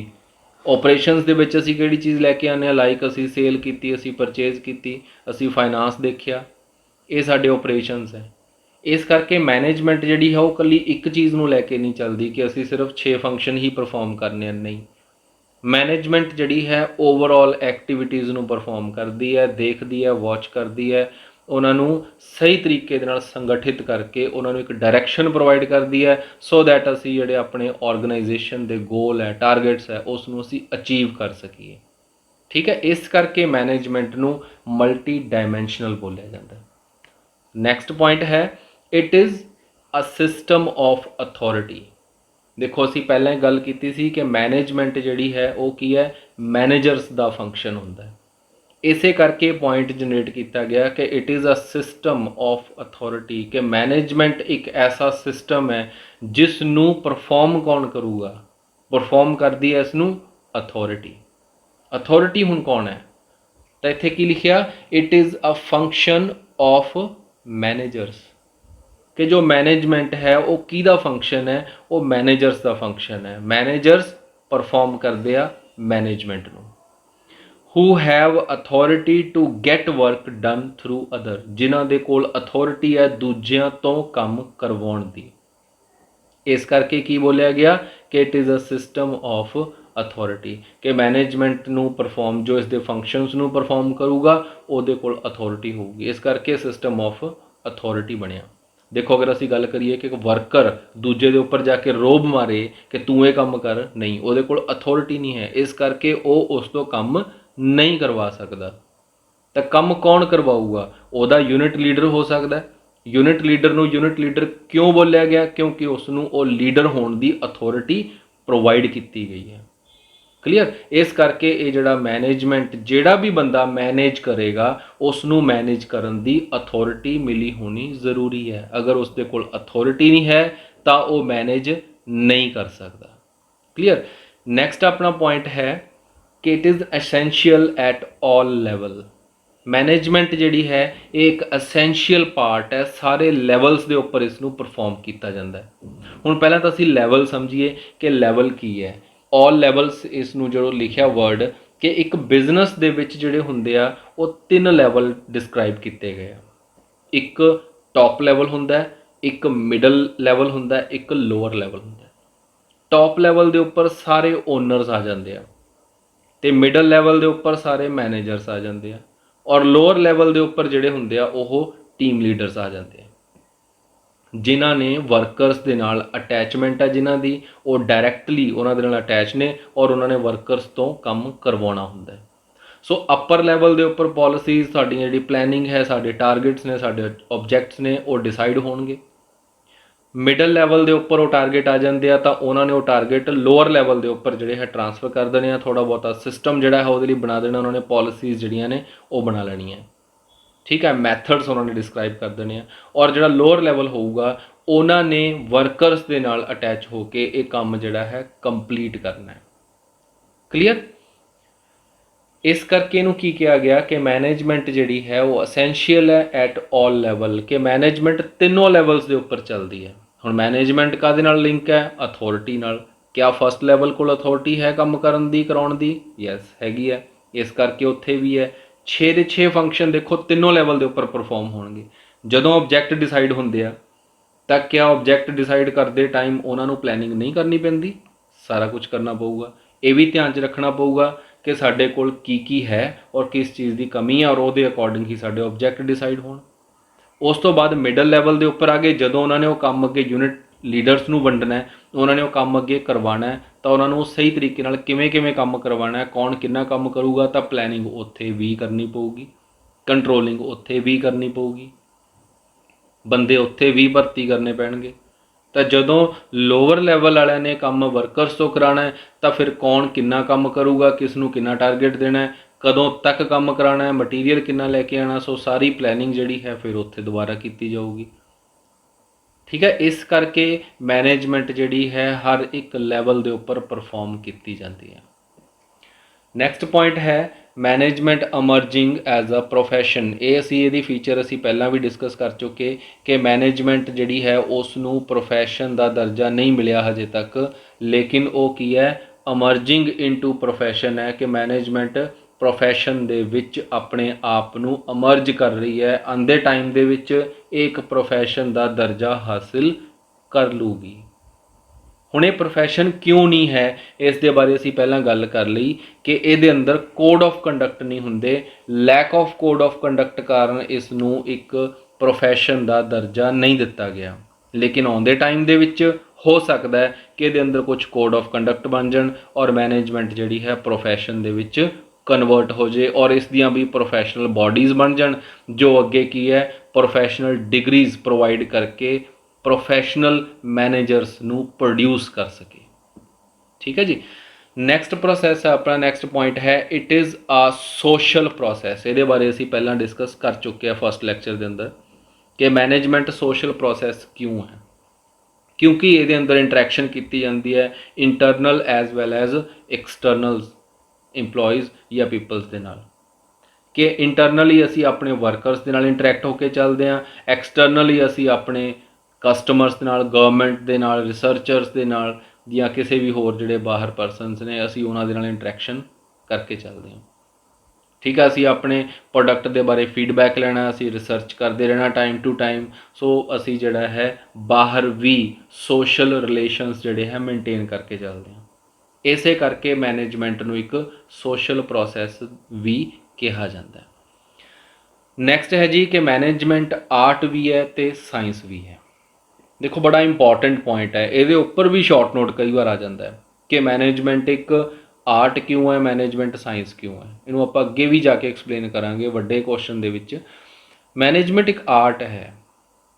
ऑपरेशनस दे विच असी किहड़ी चीज़ लैके आने, लाइक असी सेल कीती, असी परचेज कीती, असी फाइनांस देखिया, ये साडे ऑपरेशनस है। इस करके मैनेजमेंट जिहड़ी है वो कल्ली एक चीज़ नूं लैके नहीं चलती कि असी सिर्फ 6 फंक्शन ही परफॉर्म करने हैं, नहीं। मैनेजमेंट जिहड़ी है ओवरऑल एक्टिविटीज़ नूं परफॉर्म करती है, देखती है, वॉच करती है, उन्हां नूं सही तरीके दे नाल संगठित करके उन्हां नूं एक डायरैक्शन प्रोवाइड करती है, सो दैट असी जिहड़े अपने ऑर्गेनाइजेशन दे गोल है, टारगेट्स है, उस नूं असी अचीव कर सकीए। ठीक है, इस करके मैनेजमेंट नूं मल्टी डायमेंशनल बोलिया जाता है। नैक्सट पॉइंट है, it is a system of authority. देखो असी पहले गल की सी कि मैनेजमेंट जिहड़ी है वो की है, मैनेजर्स का फंक्शन होंदा है। इसे करके पॉइंट जनरेट किया गया कि it is a system of authority, कि मैनेजमेंट एक ऐसा सिस्टम है जिसनूं परफॉर्म कौन करूगा, परफॉर्म करती है इसनूं अथॉरिटी। अथॉरिटी हुण कौन है, तो इत्थे की लिखिया, it is a function of managers, कि जो मैनेजमेंट है वो किहदा फंक्शन है, वो मैनेजर्स का फंक्शन है। मैनेजर्स परफॉर्म करते हैं मैनेजमेंट नूं। Who have authority to get work done through other, जिन्हां दे कोल अथॉरिटी है दूजियां तो काम करवाउण दी। इस करके की बोलिया गया कि it is a system of authority, कि मैनेजमेंट नूं परफॉर्म जो इसके फंक्शनस नूं परफॉर्म करूगा उहदे कोल अथॉरिटी होगी, इस करके सिस्टम ऑफ अथॉरिटी बनिया। देखो अगर असी गल करिए कि वर्कर दूजे के उपर जाके रोब मारे कि तू ये काम कर, नहीं, उहदे कोल अथॉरिटी नहीं है, इस करके वो उस तो काम नहीं करवा सकता। तो काम कौन करवाऊगा, उहदा यूनिट लीडर हो सकता है। यूनिट लीडर नूं यूनिट लीडर क्यों बोलिया गया, क्योंकि उसनूं वो लीडर होने की अथॉरिटी प्रोवाइड की गई है। क्लीयर। इस करके ये जिहड़ा मैनेजमेंट, जिहड़ा भी बंदा मैनेज करेगा उसनूं मैनेज करन दी अथॉरिटी मिली होनी ज़रूरी है। अगर उसके कोल अथॉरिटी नहीं है तो वो मैनेज नहीं कर सकता। क्लीयर। नैक्सट अपना पॉइंट है कि it is essential at all level. Management जिहड़ी है एक एसेंशियल पार्ट है, सारे लैवल्स के उपर इसनूं परफॉर्म किया जाता है। हुण पहलां तां असीं लैवल समझिए कि लैवल की है। ऑल लैवल्स इसनूं जो लिखिया वर्ड कि एक बिजनेस दे विच जिहड़े हुंदे आ वो 3 लैवल डिस्क्राइब किए गए। एक टॉप लैवल हुंदा है, एक मिडल लैवल हुंदा है, एक लोअर लैवल हुंदा है। टॉप लैवल के उपर सारे ओनर्स आ जाते हैं, तो मिडल लैवल के उपर सारे मैनेजर्स आ जाते हैं, और लोअर लैवल के उपर जिहड़े हुंदे आ ओह टीम लीडर्स आ जाते हैं। ਜਿਨ੍ਹਾਂ ਨੇ ਵਰਕਰਸ ਦੇ ਨਾਲ ਅਟੈਚਮੈਂਟ ਹੈ, ਜਿਨ੍ਹਾਂ ਦੀ ਉਹ ਡਾਇਰੈਕਟਲੀ ਉਹਨਾਂ ਦੇ ਨਾਲ ਅਟੈਚ ਨੇ ਔਰ ਉਹਨਾਂ ਨੇ ਵਰਕਰਸ ਤੋਂ ਕੰਮ ਕਰਵਾਉਣਾ ਹੁੰਦਾ ਹੈ। ਸੋ ਅੱਪਰ ਲੈਵਲ ਦੇ ਉੱਪਰ ਪਾਲਿਸੀਜ਼, ਸਾਡੀਆਂ ਜਿਹੜੀ ਪਲੈਨਿੰਗ ਹੈ, ਸਾਡੇ ਟਾਰਗੇਟਸ ਨੇ, ਸਾਡੇ ਆਬਜੈਕਟਸ ਨੇ, ਉਹ ਡਿਸਾਈਡ ਹੋਣਗੇ। ਮਿਡਲ ਲੈਵਲ ਦੇ ਉੱਪਰ ਉਹ ਟਾਰਗੇਟ ਆ ਜਾਂਦੇ ਆ ਤਾਂ ਉਹਨਾਂ ਨੇ ਉਹ ਟਾਰਗੇਟ ਲੋਅਰ ਲੈਵਲ ਦੇ ਉੱਪਰ ਜਿਹੜੇ ਹੈ ਟਰਾਂਸਫਰ ਕਰ ਦੇਣੇ ਆ। ਥੋੜ੍ਹਾ ਬਹੁਤਾ ਸਿਸਟਮ ਜਿਹੜਾ ਹੈ ਉਹਦੇ ਲਈ ਬਣਾ ਦੇਣਾ ਉਹਨਾਂ ਨੇ, ਪਾਲਿਸੀਜ਼ ਜਿਹੜੀਆਂ ਨੇ ਉਹ ਬਣਾ ਲੈਣੀਆਂ। ਠੀਕ ਹੈ, ਮੈਥਡਸ ਉਹਨਾਂ ਨੇ ਡਿਸਕ੍ਰਾਈਬ ਕਰ ਦੇਣੇ ਆ। ਔਰ ਜਿਹੜਾ ਲੋਅਰ ਲੈਵਲ ਹੋਊਗਾ ਉਹਨਾਂ ਨੇ ਵਰਕਰਸ ਦੇ ਨਾਲ ਅਟੈਚ ਹੋ ਕੇ ਇਹ ਕੰਮ ਜਿਹੜਾ ਹੈ ਕੰਪਲੀਟ ਕਰਨਾ ਹੈ। ਕਲੀਅਰ? ਇਸ ਕਰਕੇ ਇਹਨੂੰ ਕੀ ਕਿਹਾ ਗਿਆ ਕਿ ਮੈਨੇਜਮੈਂਟ ਜਿਹੜੀ ਹੈ ਉਹ ਅਸੈਂਸ਼ੀਅਲ ਹੈ ਐਟ ਆਲ ਲੈਵਲ, ਕਿ ਮੈਨੇਜਮੈਂਟ ਤਿੰਨੋਂ ਲੈਵਲਸ ਦੇ ਉੱਪਰ ਚੱਲਦੀ ਹੈ। ਹੁਣ ਮੈਨੇਜਮੈਂਟ ਕਾਹਦੇ ਨਾਲ ਲਿੰਕ ਹੈ? ਅਥਾਰਟੀ ਨਾਲ। ਕਿਆ ਫਸਟ ਲੈਵਲ ਕੋਲ ਅਥਾਰਟੀ ਹੈ ਕੰਮ ਕਰਨ ਦੀ, ਕਰਾਉਣ ਦੀ? ਯੈਸ ਹੈਗੀ ਹੈ। ਇਸ ਕਰਕੇ ਉੱਥੇ ਵੀ ਹੈ 6 ਦੇ 6 ਫੰਕਸ਼ਨ ਦੇਖੋ ਤਿੰਨੋਂ ਲੈਵਲ ਦੇ ਉੱਪਰ ਪਰਫਾਰਮ ਹੋਣਗੇ। ਜਦੋਂ ਆਬਜੈਕਟ ਡਿਸਾਈਡ ਹੁੰਦੇ ਆ ਤਾਂ ਕਿਆ ਆਬਜੈਕਟ ਡਿਸਾਈਡ ਕਰਦੇ ਟਾਈਮ ਉਹਨਾਂ ਨੂੰ ਪਲੈਨਿੰਗ ਨਹੀਂ ਕਰਨੀ ਪੈਂਦੀ? ਸਾਰਾ ਕੁਝ ਕਰਨਾ ਪਊਗਾ। ਇਹ ਵੀ ਧਿਆਨ 'ਚ ਰੱਖਣਾ ਪਊਗਾ ਕਿ ਸਾਡੇ ਕੋਲ ਕੀ ਹੈ ਔਰ ਕਿਸ ਚੀਜ਼ ਦੀ ਕਮੀ ਹੈ ਔਰ ਉਹਦੇ ਅਕੋਰਡਿੰਗ ਹੀ ਸਾਡੇ ਆਬਜੈਕਟ ਡਿਸਾਈਡ ਹੋਣ। ਉਸ ਤੋਂ ਬਾਅਦ ਮਿਡਲ ਲੈਵਲ ਦੇ ਉੱਪਰ ਆ ਗਏ, ਜਦੋਂ ਉਹਨਾਂ ਨੇ ਉਹ ਕੰਮ ਅੱਗੇ ਯੂਨਿਟ ਲੀਡਰਸ ਨੂੰ ਵੰਡਣਾ ਹੈ, ਉਹਨਾਂ ਨੇ ਉਹ ਕੰਮ ਅੱਗੇ ਕਰਵਾਉਣਾ ਹੈ ਤਾਂ ਉਹਨਾਂ ਨੂੰ ਸਹੀ ਤਰੀਕੇ ਨਾਲ ਕਿਵੇਂ ਕੰਮ ਕਰਵਾਉਣਾ ਹੈ, ਕੌਣ ਕਿੰਨਾ ਕੰਮ ਕਰੂਗਾ, ਤਾਂ ਪਲੈਨਿੰਗ ਉੱਥੇ ਵੀ ਕਰਨੀ ਪਊਗੀ, ਕੰਟਰੋਲਿੰਗ ਉੱਥੇ ਵੀ ਕਰਨੀ ਪਊਗੀ, ਬੰਦੇ ਉੱਥੇ ਵੀ ਭਰਤੀ ਕਰਨੇ ਪੈਣਗੇ। ਤਾਂ ਜਦੋਂ ਲੋਅਰ ਲੈਵਲ ਵਾਲਿਆਂ ਨੇ ਕੰਮ ਵਰਕਰਸ ਤੋਂ ਕਰਾਉਣਾ ਹੈ ਤਾਂ ਫਿਰ ਕੌਣ ਕਿੰਨਾ ਕੰਮ ਕਰੂਗਾ, ਕਿਸ ਨੂੰ ਕਿੰਨਾ ਟਾਰਗੇਟ ਦੇਣਾ ਹੈ, ਕਦੋਂ ਤੱਕ ਕੰਮ ਕਰਾਉਣਾ ਹੈ, ਮਟੀਰੀਅਲ ਕਿੰਨਾ ਲੈ ਕੇ ਆਉਣਾ। ਸੋ ਸਾਰੀ ਪਲੈਨਿੰਗ ਜਿਹੜੀ ਹੈ ਫਿਰ ਉੱਥੇ ਦੁਬਾਰਾ ਕੀਤੀ ਜਾਊਗੀ। ਠੀਕ ਹੈ, ਇਸ ਕਰਕੇ ਮੈਨੇਜਮੈਂਟ ਜਿਹੜੀ ਹੈ ਹਰ ਇੱਕ ਲੈਵਲ ਦੇ ਉੱਪਰ ਪਰਫਾਰਮ ਕੀਤੀ ਜਾਂਦੀ ਹੈ। ਨੈਕਸਟ ਪੁਆਇੰਟ ਹੈ management emerging as a profession. ਇਹ ਇਹਦੀ ਫੀਚਰ ਅਸੀਂ ਪਹਿਲਾਂ ਵੀ ਡਿਸਕਸ ਕਰ ਚੁੱਕੇ ਕਿ ਮੈਨੇਜਮੈਂਟ ਜਿਹੜੀ ਹੈ ਉਸ ਨੂੰ ਪ੍ਰੋਫੈਸ਼ਨ ਦਾ ਦਰਜਾ ਨਹੀਂ ਮਿਲਿਆ ਹਜੇ ਤੱਕ, ਲੇਕਿਨ ਉਹ ਕੀ ਹੈ, ਅਮਰਜਿੰਗ ਇਨਟੂ ਪ੍ਰੋਫੈਸ਼ਨ ਹੈ ਕਿ ਮੈਨੇਜਮੈਂਟ ਪ੍ਰੋਫੈਸ਼ਨ ਦੇ ਵਿੱਚ ਆਪਣੇ ਆਪ ਨੂੰ ਅਮਰਜ ਕਰ ਰਹੀ ਹੈ। ਆਉਂਦੇ ਟਾਈਮ ਦੇ ਵਿੱਚ ਇਹ ਇੱਕ ਪ੍ਰੋਫੈਸ਼ਨ ਦਾ ਦਰਜਾ ਹਾਸਿਲ ਕਰ ਲੂਗੀ। ਹੁਣ ਇਹ ਪ੍ਰੋਫੈਸ਼ਨ ਕਿਉਂ ਨਹੀਂ ਹੈ, ਇਸ ਦੇ ਬਾਰੇ ਅਸੀਂ ਪਹਿਲਾਂ ਗੱਲ ਕਰ ਲਈ ਕਿ ਇਹਦੇ ਅੰਦਰ ਕੋਡ ਆਫ ਕੰਡਕਟ ਨਹੀਂ ਹੁੰਦੇ। Lack of code of conduct ਕਾਰਨ ਇਸ ਨੂੰ ਇੱਕ ਪ੍ਰੋਫੈਸ਼ਨ ਦਾ ਦਰਜਾ ਨਹੀਂ ਦਿੱਤਾ ਗਿਆ। ਲੇਕਿਨ ਆਉਂਦੇ ਟਾਈਮ ਦੇ ਵਿੱਚ ਹੋ ਸਕਦਾ ਹੈ ਕਿ ਇਹਦੇ ਅੰਦਰ ਕੁਝ ਕੋਡ ਆਫ ਕੰਡਕਟ ਬਣ ਜਾਣ ਔਰ ਮੈਨੇਜਮੈਂਟ ਜਿਹੜੀ ਹੈ ਪ੍ਰੋਫੈਸ਼ਨ ਦੇ ਵਿੱਚ ਕਨਵਰਟ ਹੋ ਜੇ ਔਰ ਇਸ ਦੀਆਂ ਵੀ ਪ੍ਰੋਫੈਸ਼ਨਲ ਬਾਡੀਜ਼ ਬਣ ਜਾਣ ਜੋ ਅੱਗੇ ਕੀ ਹੈ, ਪ੍ਰੋਫੈਸ਼ਨਲ ਡਿਗਰੀਜ਼ ਪ੍ਰੋਵਾਈਡ ਕਰਕੇ ਪ੍ਰੋਫੈਸ਼ਨਲ ਮੈਨੇਜਰਸ ਨੂੰ ਪ੍ਰੋਡਿਊਸ ਕਰ ਸਕੇ। ਠੀਕ ਹੈ ਜੀ। ਨੈਕਸਟ ਪ੍ਰੋਸੈਸ ਹੈ ਆਪਣਾ, ਨੈਕਸਟ ਪੁਆਇੰਟ ਹੈ it is a social process. ਇਹਦੇ ਬਾਰੇ ਅਸੀਂ ਪਹਿਲਾਂ ਡਿਸਕਸ ਕਰ ਚੁੱਕੇ ਹਾਂ ਫਸਟ ਲੈਕਚਰ ਦੇ ਅੰਦਰ ਕਿ ਮੈਨੇਜਮੈਂਟ ਸੋਸ਼ਲ ਪ੍ਰੋਸੈਸ ਕਿਉਂ ਹੈ, ਕਿਉਂਕਿ ਇਹਦੇ ਅੰਦਰ ਇੰਟਰੈਕਸ਼ਨ ਕੀਤੀ ਜਾਂਦੀ ਹੈ internal as well as external employees ਜਾਂ ਪੀਪਲਸ ਦੇ ਨਾਲ। ਕਿ ਇੰਟਰਨਲੀ ਅਸੀਂ ਆਪਣੇ ਵਰਕਰਸ ਦੇ ਨਾਲ ਇੰਟਰੈਕਟ ਹੋ ਕੇ ਚੱਲਦੇ ਹਾਂ, ਐਕਸਟਰਨਲੀ ਅਸੀਂ ਆਪਣੇ ਕਸਟਮਰਸ ਦੇ ਨਾਲ, ਗਵਰਨਮੈਂਟ ਦੇ ਨਾਲ, ਰਿਸਰਚਰਸ ਦੇ ਨਾਲ ਜਾਂ ਕਿਸੇ ਵੀ ਹੋਰ ਜਿਹੜੇ ਬਾਹਰ ਪਰਸਨਸ ਨੇ ਅਸੀਂ ਉਹਨਾਂ ਦੇ ਨਾਲ ਇੰਟਰੈਕਸ਼ਨ ਕਰਕੇ ਚੱਲਦੇ ਹਾਂ। ਠੀਕ ਹੈ, ਅਸੀਂ ਆਪਣੇ ਪ੍ਰੋਡਕਟ ਦੇ ਬਾਰੇ ਫੀਡਬੈਕ ਲੈਣਾ, ਅਸੀਂ ਰਿਸਰਚ ਕਰਦੇ ਰਹਿਣਾ ਟਾਈਮ ਟੂ ਟਾਈਮ। ਸੋ ਅਸੀਂ ਜਿਹੜਾ ਹੈ ਬਾਹਰ ਵੀ ਸੋਸ਼ਲ ਰਿਲੇਸ਼ਨਸ ਜਿਹੜੇ ਹੈ ਮੇਨਟੇਨ ਕਰਕੇ ਚੱਲਦੇ ਹਾਂ। ਇਸੇ ਕਰਕੇ ਮੈਨੇਜਮੈਂਟ ਨੂੰ ਇੱਕ ਸੋਸ਼ਲ ਪ੍ਰੋਸੈਸ ਵੀ ਕਿਹਾ ਜਾਂਦਾ ਹੈ। ਨੈਕਸਟ ਹੈ ਜੀ ਕਿ ਮੈਨੇਜਮੈਂਟ ਆਰਟ ਵੀ ਹੈ ਅਤੇ ਸਾਇੰਸ ਵੀ ਹੈ। ਦੇਖੋ ਬੜਾ ਇੰਪੋਰਟੈਂਟ ਪੁਆਇੰਟ ਹੈ, ਇਹਦੇ ਉੱਪਰ ਵੀ ਸ਼ਾਰਟ ਨੋਟ ਕਈ ਵਾਰ ਆ ਜਾਂਦਾ ਹੈ ਕਿ ਮੈਨੇਜਮੈਂਟ ਇੱਕ ਆਰਟ ਕਿਉਂ ਹੈ, ਮੈਨੇਜਮੈਂਟ ਸਾਇੰਸ ਕਿਉਂ ਹੈ। ਇਹਨੂੰ ਆਪਾਂ ਅੱਗੇ ਵੀ ਜਾ ਕੇ ਐਕਸਪਲੇਨ ਕਰਾਂਗੇ ਵੱਡੇ ਕੁਐਸਚਨ ਦੇ ਵਿੱਚ। ਮੈਨੇਜਮੈਂਟ ਇੱਕ ਆਰਟ ਹੈ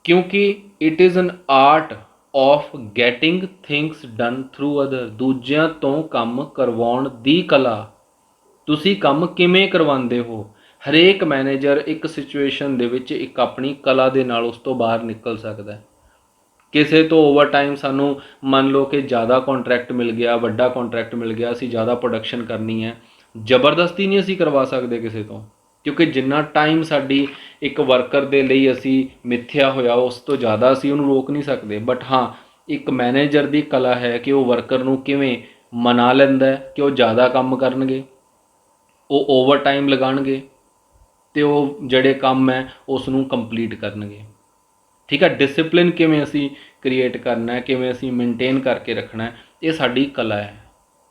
ਕਿਉਂਕਿ it is an art of getting things done through other. ਦੂਜਿਆਂ ਤੋਂ ਕੰਮ ਕਰਵਾਉਣ ਦੀ ਕਲਾ। ਤੁਸੀਂ ਕੰਮ ਕਿਵੇਂ ਕਰਵਾਉਂਦੇ ਹੋ। ਹਰੇਕ ਮੈਨੇਜਰ ਇੱਕ ਸਿਚੁਏਸ਼ਨ ਦੇ ਵਿੱਚ ਇੱਕ ਆਪਣੀ ਕਲਾ ਦੇ ਨਾਲ ਉਸ ਤੋਂ ਬਾਹਰ ਨਿਕਲ ਸਕਦਾ। ਕਿਸੇ ਤੋਂ ਓਵਰ ਟਾਈਮ ਸਾਨੂੰ ਮੰਨ ਲਓ ਕਿ ਜ਼ਿਆਦਾ ਕੰਟਰੈਕਟ ਮਿਲ ਗਿਆ, ਵੱਡਾ ਕੰਟਰੈਕਟ ਮਿਲ ਗਿਆ, ਅਸੀਂ ਜ਼ਿਆਦਾ ਪ੍ਰੋਡਕਸ਼ਨ ਕਰਨੀ ਹੈ, ਜ਼ਬਰਦਸਤੀ ਨਹੀਂ ਅਸੀਂ ਕਰਵਾ ਸਕਦੇ ਕਿਸੇ ਤੋਂ, ਕਿਉਂਕਿ ਜਿੰਨਾ ਟਾਈਮ ਸਾਡੀ ਇੱਕ ਵਰਕਰ ਦੇ ਲਈ ਅਸੀਂ ਮਿੱਥਿਆ ਹੋਇਆ ਉਸ ਤੋਂ ਜ਼ਿਆਦਾ ਅਸੀਂ ਉਹਨੂੰ ਰੋਕ ਨਹੀਂ ਸਕਦੇ। ਬਟ ਹਾਂ, ਇੱਕ ਮੈਨੇਜਰ ਦੀ ਕਲਾ ਹੈ ਕਿ ਉਹ ਵਰਕਰ ਨੂੰ ਕਿਵੇਂ ਮਨਾ ਲੈਂਦਾ ਕਿ ਉਹ ਜ਼ਿਆਦਾ ਕੰਮ ਕਰਨਗੇ, ਉਹ ਓਵਰ ਟਾਈਮ ਲਗਾਉਣਗੇ ਅਤੇ ਉਹ ਜਿਹੜੇ ਕੰਮ ਹੈ ਉਸ ਨੂੰ ਕੰਪਲੀਟ ਕਰਨਗੇ। ਠੀਕ ਹੈ, ਡਿਸਿਪਲਿਨ ਕਿਵੇਂ ਅਸੀਂ ਕ੍ਰੀਏਟ ਕਰਨਾ ਹੈ, ਕਿਵੇਂ ਅਸੀਂ ਮੇਨਟੇਨ ਕਰਕੇ ਰੱਖਣਾ ਹੈ, ਇਹ ਸਾਡੀ ਕਲਾ ਹੈ।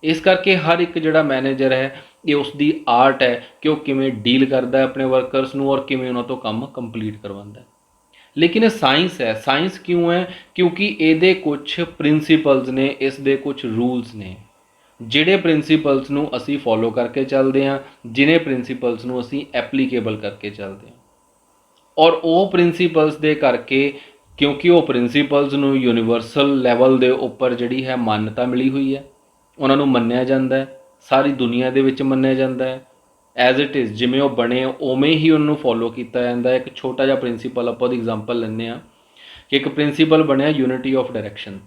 ਇਸ ਕਰਕੇ ਹਰ ਇੱਕ ਜਿਹੜਾ ਮੈਨੇਜਰ ਹੈ ਇਹ ਉਸ ਦੀ ਆਰਟ ਹੈ ਕਿ ਉਹ ਕਿਵੇਂ ਡੀਲ ਕਰਦਾ ਹੈ ਆਪਣੇ ਵਰਕਰਸ ਨੂੰ ਔਰ ਕਿਵੇਂ ਉਹਨਾਂ ਤੋਂ ਕੰਮ ਕੰਪਲੀਟ ਕਰਵਾਉਂਦਾ ਹੈ। लेकिन ये साइंस है। साइंस क्यों है? क्योंकि ਇਹਦੇ कुछ प्रिंसीपल्स ने, इस दे कुछ रूल्स ने, ਜਿਹੜੇ ਪ੍ਰਿੰਸੀਪਲਸ ਨੂੰ ਅਸੀਂ ਫੋਲੋ ਕਰਕੇ ਚੱਲਦੇ ਹਾਂ, ਜਿਹਨੇ ਪ੍ਰਿੰਸੀਪਲਸ ਨੂੰ ਅਸੀਂ ਐਪਲੀਕੇਬਲ ਕਰਕੇ ਚੱਲਦੇ ਹਾਂ। ਔਰ ਉਹ ਪ੍ਰਿੰਸੀਪਲਸ ਦੇ ਕਰਕੇ, ਕਿਉਂਕਿ ਉਹ ਪ੍ਰਿੰਸੀਪਲਸ ਨੂੰ ਯੂਨੀਵਰਸਲ ਲੈਵਲ ਦੇ ਉੱਪਰ ਜਿਹੜੀ ਹੈ ਮਾਨਤਾ ਮਿਲੀ ਹੋਈ ਹੈ, ਉਹਨਾਂ ਨੂੰ ਮੰਨਿਆ ਜਾਂਦਾ ਹੈ, ਸਾਰੀ ਦੁਨੀਆ ਦੇ ਵਿੱਚ ਮੰਨਿਆ ਜਾਂਦਾ ਹੈ। ਐਜ਼ ਇਟ ਇਜ਼ ਜਿਵੇਂ ਉਹ ਬਣੇ ਉਵੇਂ ਹੀ ਉਹਨੂੰ ਫੋਲੋ ਕੀਤਾ ਜਾਂਦਾ ਹੈ। ਇੱਕ ਛੋਟਾ ਜਿਹਾ ਪ੍ਰਿੰਸੀਪਲ ਆਪਾਂ ਉਹਦੀ ਐਗਜ਼ਾਮਪਲ ਲੈਂਦੇ ਹਾਂ ਕਿ ਇੱਕ ਪ੍ਰਿੰਸੀਪਲ ਬਣਿਆ unity of direction.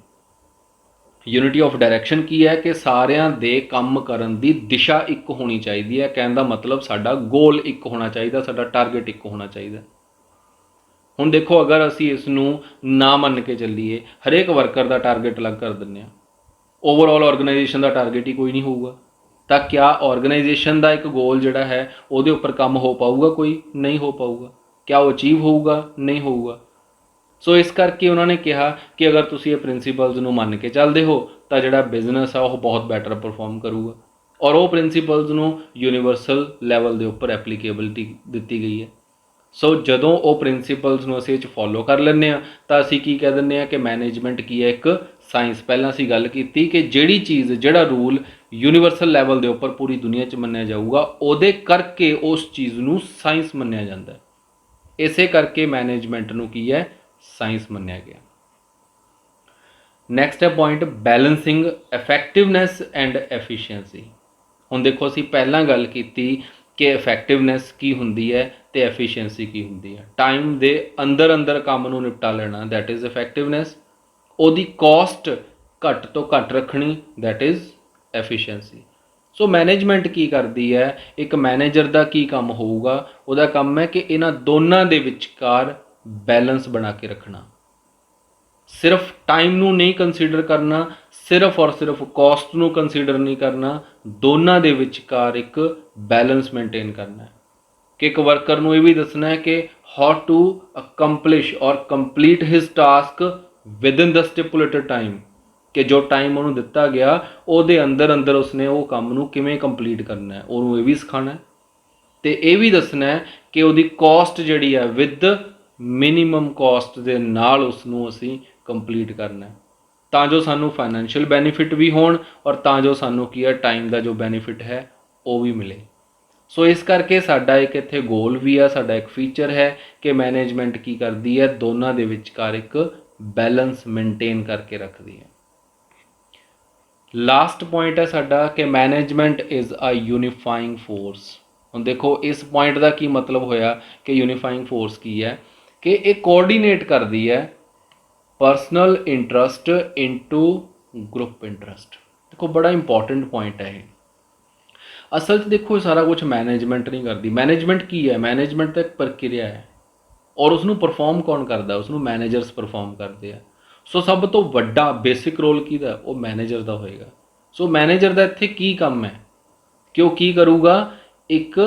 Unity of direction ਕੀ ਹੈ ਕਿ ਸਾਰਿਆਂ ਦੇ ਕੰਮ ਕਰਨ ਦੀ ਦਿਸ਼ਾ ਇੱਕ ਹੋਣੀ ਚਾਹੀਦੀ ਹੈ। ਕਹਿਣ ਦਾ ਮਤਲਬ ਸਾਡਾ ਗੋਲ ਇੱਕ ਹੋਣਾ ਚਾਹੀਦਾ, ਸਾਡਾ ਟਾਰਗੇਟ ਇੱਕ ਹੋਣਾ ਚਾਹੀਦਾ। ਹੁਣ ਦੇਖੋ, ਅਗਰ ਅਸੀਂ ਇਸ ਨੂੰ ਨਾ ਮੰਨ ਕੇ ਚੱਲੀਏ, ਹਰੇਕ ਵਰਕਰ ਦਾ ਟਾਰਗੇਟ ਅਲੱਗ ਕਰ ਦਿੰਦੇ ਹਾਂ, ਓਵਰਆਲ ਆਰਗੇਨਾਈਜੇਸ਼ਨ ਦਾ ਟਾਰਗੇਟ ਹੀ ਕੋਈ ਨਹੀਂ ਹੋਊਗਾ, ਤਾਂ ਕਿਆ ਆਰਗੇਨਾਈਜੇਸ਼ਨ ਦਾ ਇੱਕ ਗੋਲ ਜਿਹੜਾ ਹੈ ਉਹਦੇ ਉੱਪਰ ਕੰਮ ਹੋ ਪਾਊਗਾ? ਕੋਈ ਨਹੀਂ ਹੋ ਪਾਊਗਾ। ਕਿਆ ਉਹ ਅਚੀਵ ਹੋਊਗਾ? ਨਹੀਂ ਹੋਊਗਾ। ਸੋ ਇਸ ਕਰਕੇ ਉਹਨਾਂ ਨੇ ਕਿਹਾ ਕਿ ਅਗਰ ਤੁਸੀਂ ਇਹ ਪ੍ਰਿੰਸੀਪਲਸ ਨੂੰ ਮੰਨ ਕੇ ਚੱਲਦੇ ਹੋ ਤਾਂ ਜਿਹੜਾ ਬਿਜ਼ਨਸ ਆ ਉਹ ਬਹੁਤ ਬੈਟਰ ਪਰਫਾਰਮ ਕਰੂਗਾ। ਔਰ ਉਹ ਪ੍ਰਿੰਸੀਪਲਸ ਨੂੰ ਯੂਨੀਵਰਸਲ ਲੈਵਲ ਦੇ ਉੱਪਰ ਐਪਲੀਕੇਬਿਲਿਟੀ ਦਿੱਤੀ ਗਈ ਹੈ। ਸੋ ਜਦੋਂ ਉਹ ਪ੍ਰਿੰਸੀਪਲਸ ਨੂੰ ਅਸੀਂ ਇਹ 'ਚ ਫੋਲੋ ਕਰ ਲੈਂਦੇ ਹਾਂ ਤਾਂ ਅਸੀਂ ਕੀ ਕਹਿ ਦਿੰਦੇ ਹਾਂ ਕਿ ਮੈਨੇਜਮੈਂਟ ਕੀ ਹੈ? ਇੱਕ ਸਾਇੰਸ। ਪਹਿਲਾਂ ਅਸੀਂ ਗੱਲ ਕੀਤੀ ਕਿ ਜਿਹੜੀ ਚੀਜ਼, ਜਿਹੜਾ ਰੂਲ ਯੂਨੀਵਰਸਲ ਲੈਵਲ ਦੇ ਉੱਪਰ ਪੂਰੀ ਦੁਨੀਆ 'ਚ ਮੰਨਿਆ ਜਾਊਗਾ, ਉਹਦੇ ਕਰਕੇ ਉਸ ਚੀਜ਼ ਨੂੰ ਸਾਇੰਸ ਮੰਨਿਆ ਜਾਂਦਾ ਹੈ। ਇਸੇ ਕਰਕੇ ਮੈਨੇਜਮੈਂਟ ਨੂੰ ਕੀ ਹੈ? ਸਾਇੰਸ ਮੰਨਿਆ ਗਿਆ। ਨੈਕਸਟ ਹੈ ਪੁਆਇੰਟ, ਬੈਲੈਂਸਿੰਗ ਇਫੈਕਟਿਵਨੈਸ ਐਂਡ ਐਫੀਸ਼ੀਐਂਸੀ। ਹੁਣ ਦੇਖੋ, ਅਸੀਂ ਪਹਿਲਾਂ ਗੱਲ ਕੀਤੀ ਕਿ ਇਫੈਕਟਿਵਨੈਸ ਕੀ ਹੁੰਦੀ ਹੈ ਅਤੇ ਐਫੀਸ਼ੀਐਂਸੀ ਕੀ ਹੁੰਦੀ ਹੈ। ਟਾਈਮ ਦੇ ਅੰਦਰ ਅੰਦਰ ਕੰਮ ਨੂੰ ਨਿਪਟਾ ਲੈਣਾ, ਦੈਟ ਇਜ਼ ਇਫੈਕਟਿਵਨੈਸ। ਉਹਦੀ ਕੋਸਟ ਘੱਟ ਤੋਂ ਘੱਟ ਰੱਖਣੀ, that is efficiency. So management ਕੀ ਕਰਦੀ ਹੈ? ਇੱਕ ਮੈਨੇਜਰ ਦਾ ਕੀ ਕੰਮ ਹੋਊਗਾ? ਉਹਦਾ ਕੰਮ ਹੈ ਕਿ ਇਹਨਾਂ ਦੋਨਾਂ ਦੇ ਵਿਚਕਾਰ ਬੈਲੈਂਸ ਬਣਾ ਕੇ ਰੱਖਣਾ। ਸਿਰਫ ਟਾਈਮ ਨੂੰ ਨਹੀਂ ਕੰਸੀਡਰ ਕਰਨਾ, ਸਿਰਫ ਔਰ ਸਿਰਫ ਕੋਸਟ ਨੂੰ ਕੰਸੀਡਰ ਨਹੀਂ ਕਰਨਾ, ਦੋਨਾਂ ਦੇ ਵਿਚਕਾਰ ਇੱਕ ਬੈਲੈਂਸ ਮੇਨਟੇਨ ਕਰਨਾ ਹੈ। ਕਿ ਇੱਕ ਵਰਕਰ ਨੂੰ ਇਹ ਵੀ ਦੱਸਣਾ ਹੈ ਕਿ how to accomplish or complete his task within the stipulated time, ਕਿ ਜੋ ਟਾਈਮ ਉਹਨੂੰ ਦਿੱਤਾ ਗਿਆ ਉਹਦੇ ਅੰਦਰ ਅੰਦਰ ਉਸਨੇ ਉਹ ਕੰਮ ਨੂੰ ਕਿਵੇਂ ਕੰਪਲੀਟ ਕਰਨਾ ਹੈ, ਉਹਨੂੰ ਇਹ ਵੀ ਸਿਖਾਉਣਾ ਹੈ। ਅਤੇ ਇਹ ਵੀ ਦੱਸਣਾ ਹੈ ਕਿ ਉਹਦੀ ਕੋਸਟ ਜਿਹੜੀ ਹੈ ਵਿਦ ਮਿਨੀਮਮ ਕੋਸਟ ਦੇ ਨਾਲ ਉਸਨੂੰ ਅਸੀਂ ਕੰਪਲੀਟ ਕਰਨਾ ਹੈ, ਤਾਂ ਜੋ ਸਾਨੂੰ ਫਾਈਨੈਂਸ਼ੀਅਲ ਬੈਨੀਫਿਟ ਵੀ ਹੋਣ ਔਰ ਤਾਂ ਜੋ ਸਾਨੂੰ ਕੀ ਹੈ ਟਾਈਮ ਦਾ ਜੋ ਬੈਨੀਫਿਟ ਹੈ ਉਹ ਵੀ ਮਿਲੇ। ਸੋ ਇਸ ਕਰਕੇ ਸਾਡਾ ਇੱਕ ਇੱਥੇ ਗੋਲ ਵੀ ਆ, ਸਾਡਾ ਇੱਕ ਫੀਚਰ ਹੈ ਕਿ ਮੈਨੇਜਮੈਂਟ ਕੀ ਕਰਦੀ ਹੈ? ਦੋਨਾਂ ਦੇ ਵਿਚਕਾਰ ਇੱਕ ਬੈਲੈਂਸ ਮੇਨਟੇਨ ਕਰਕੇ ਰੱਖਦੀ ਹੈ। ਲਾਸਟ ਪੁਆਇੰਟ ਹੈ ਸਾਡਾ ਕਿ management is a unifying force. ਹੁਣ ਦੇਖੋ, ਇਸ ਪੁਆਇੰਟ ਦਾ ਕੀ ਮਤਲਬ ਹੋਇਆ ਕਿ ਯੂਨੀਫਾਈਂਗ ਫੋਰਸ ਕੀ ਹੈ? ਕਿ ਇਹ ਕੋਆਰਡੀਨੇਟ ਕਰਦੀ ਹੈ personal interest into group interest. ਦੇਖੋ, ਬੜਾ ਇੰਪੋਰਟੈਂਟ ਪੁਆਇੰਟ ਹੈ ਇਹ। ਅਸਲ 'ਚ ਦੇਖੋ, ਸਾਰਾ ਕੁਝ ਮੈਨੇਜਮੈਂਟ ਨਹੀਂ ਕਰਦੀ। ਮੈਨੇਜਮੈਂਟ ਕੀ ਹੈ? ਮੈਨੇਜਮੈਂਟ ਤਾਂ ਇੱਕ ਪ੍ਰਕਿਰਿਆ ਹੈ ਔਰ ਉਸਨੂੰ ਪਰਫਾਰਮ ਕੌਣ ਕਰਦਾ? ਉਸਨੂੰ ਮੈਨੇਜਰਸ ਪਰਫਾਰਮ ਕਰਦੇ ਆ। ਸੋ ਸਭ ਤੋਂ ਵੱਡਾ ਬੇਸਿਕ ਰੋਲ ਕਿਹਦਾ? ਉਹ ਮੈਨੇਜਰ ਦਾ ਹੋਏਗਾ। ਸੋ ਮੈਨੇਜਰ ਦਾ ਇੱਥੇ ਕੀ ਕੰਮ ਹੈ ਕਿ ਉਹ ਕੀ ਕਰੂਗਾ? ਇੱਕ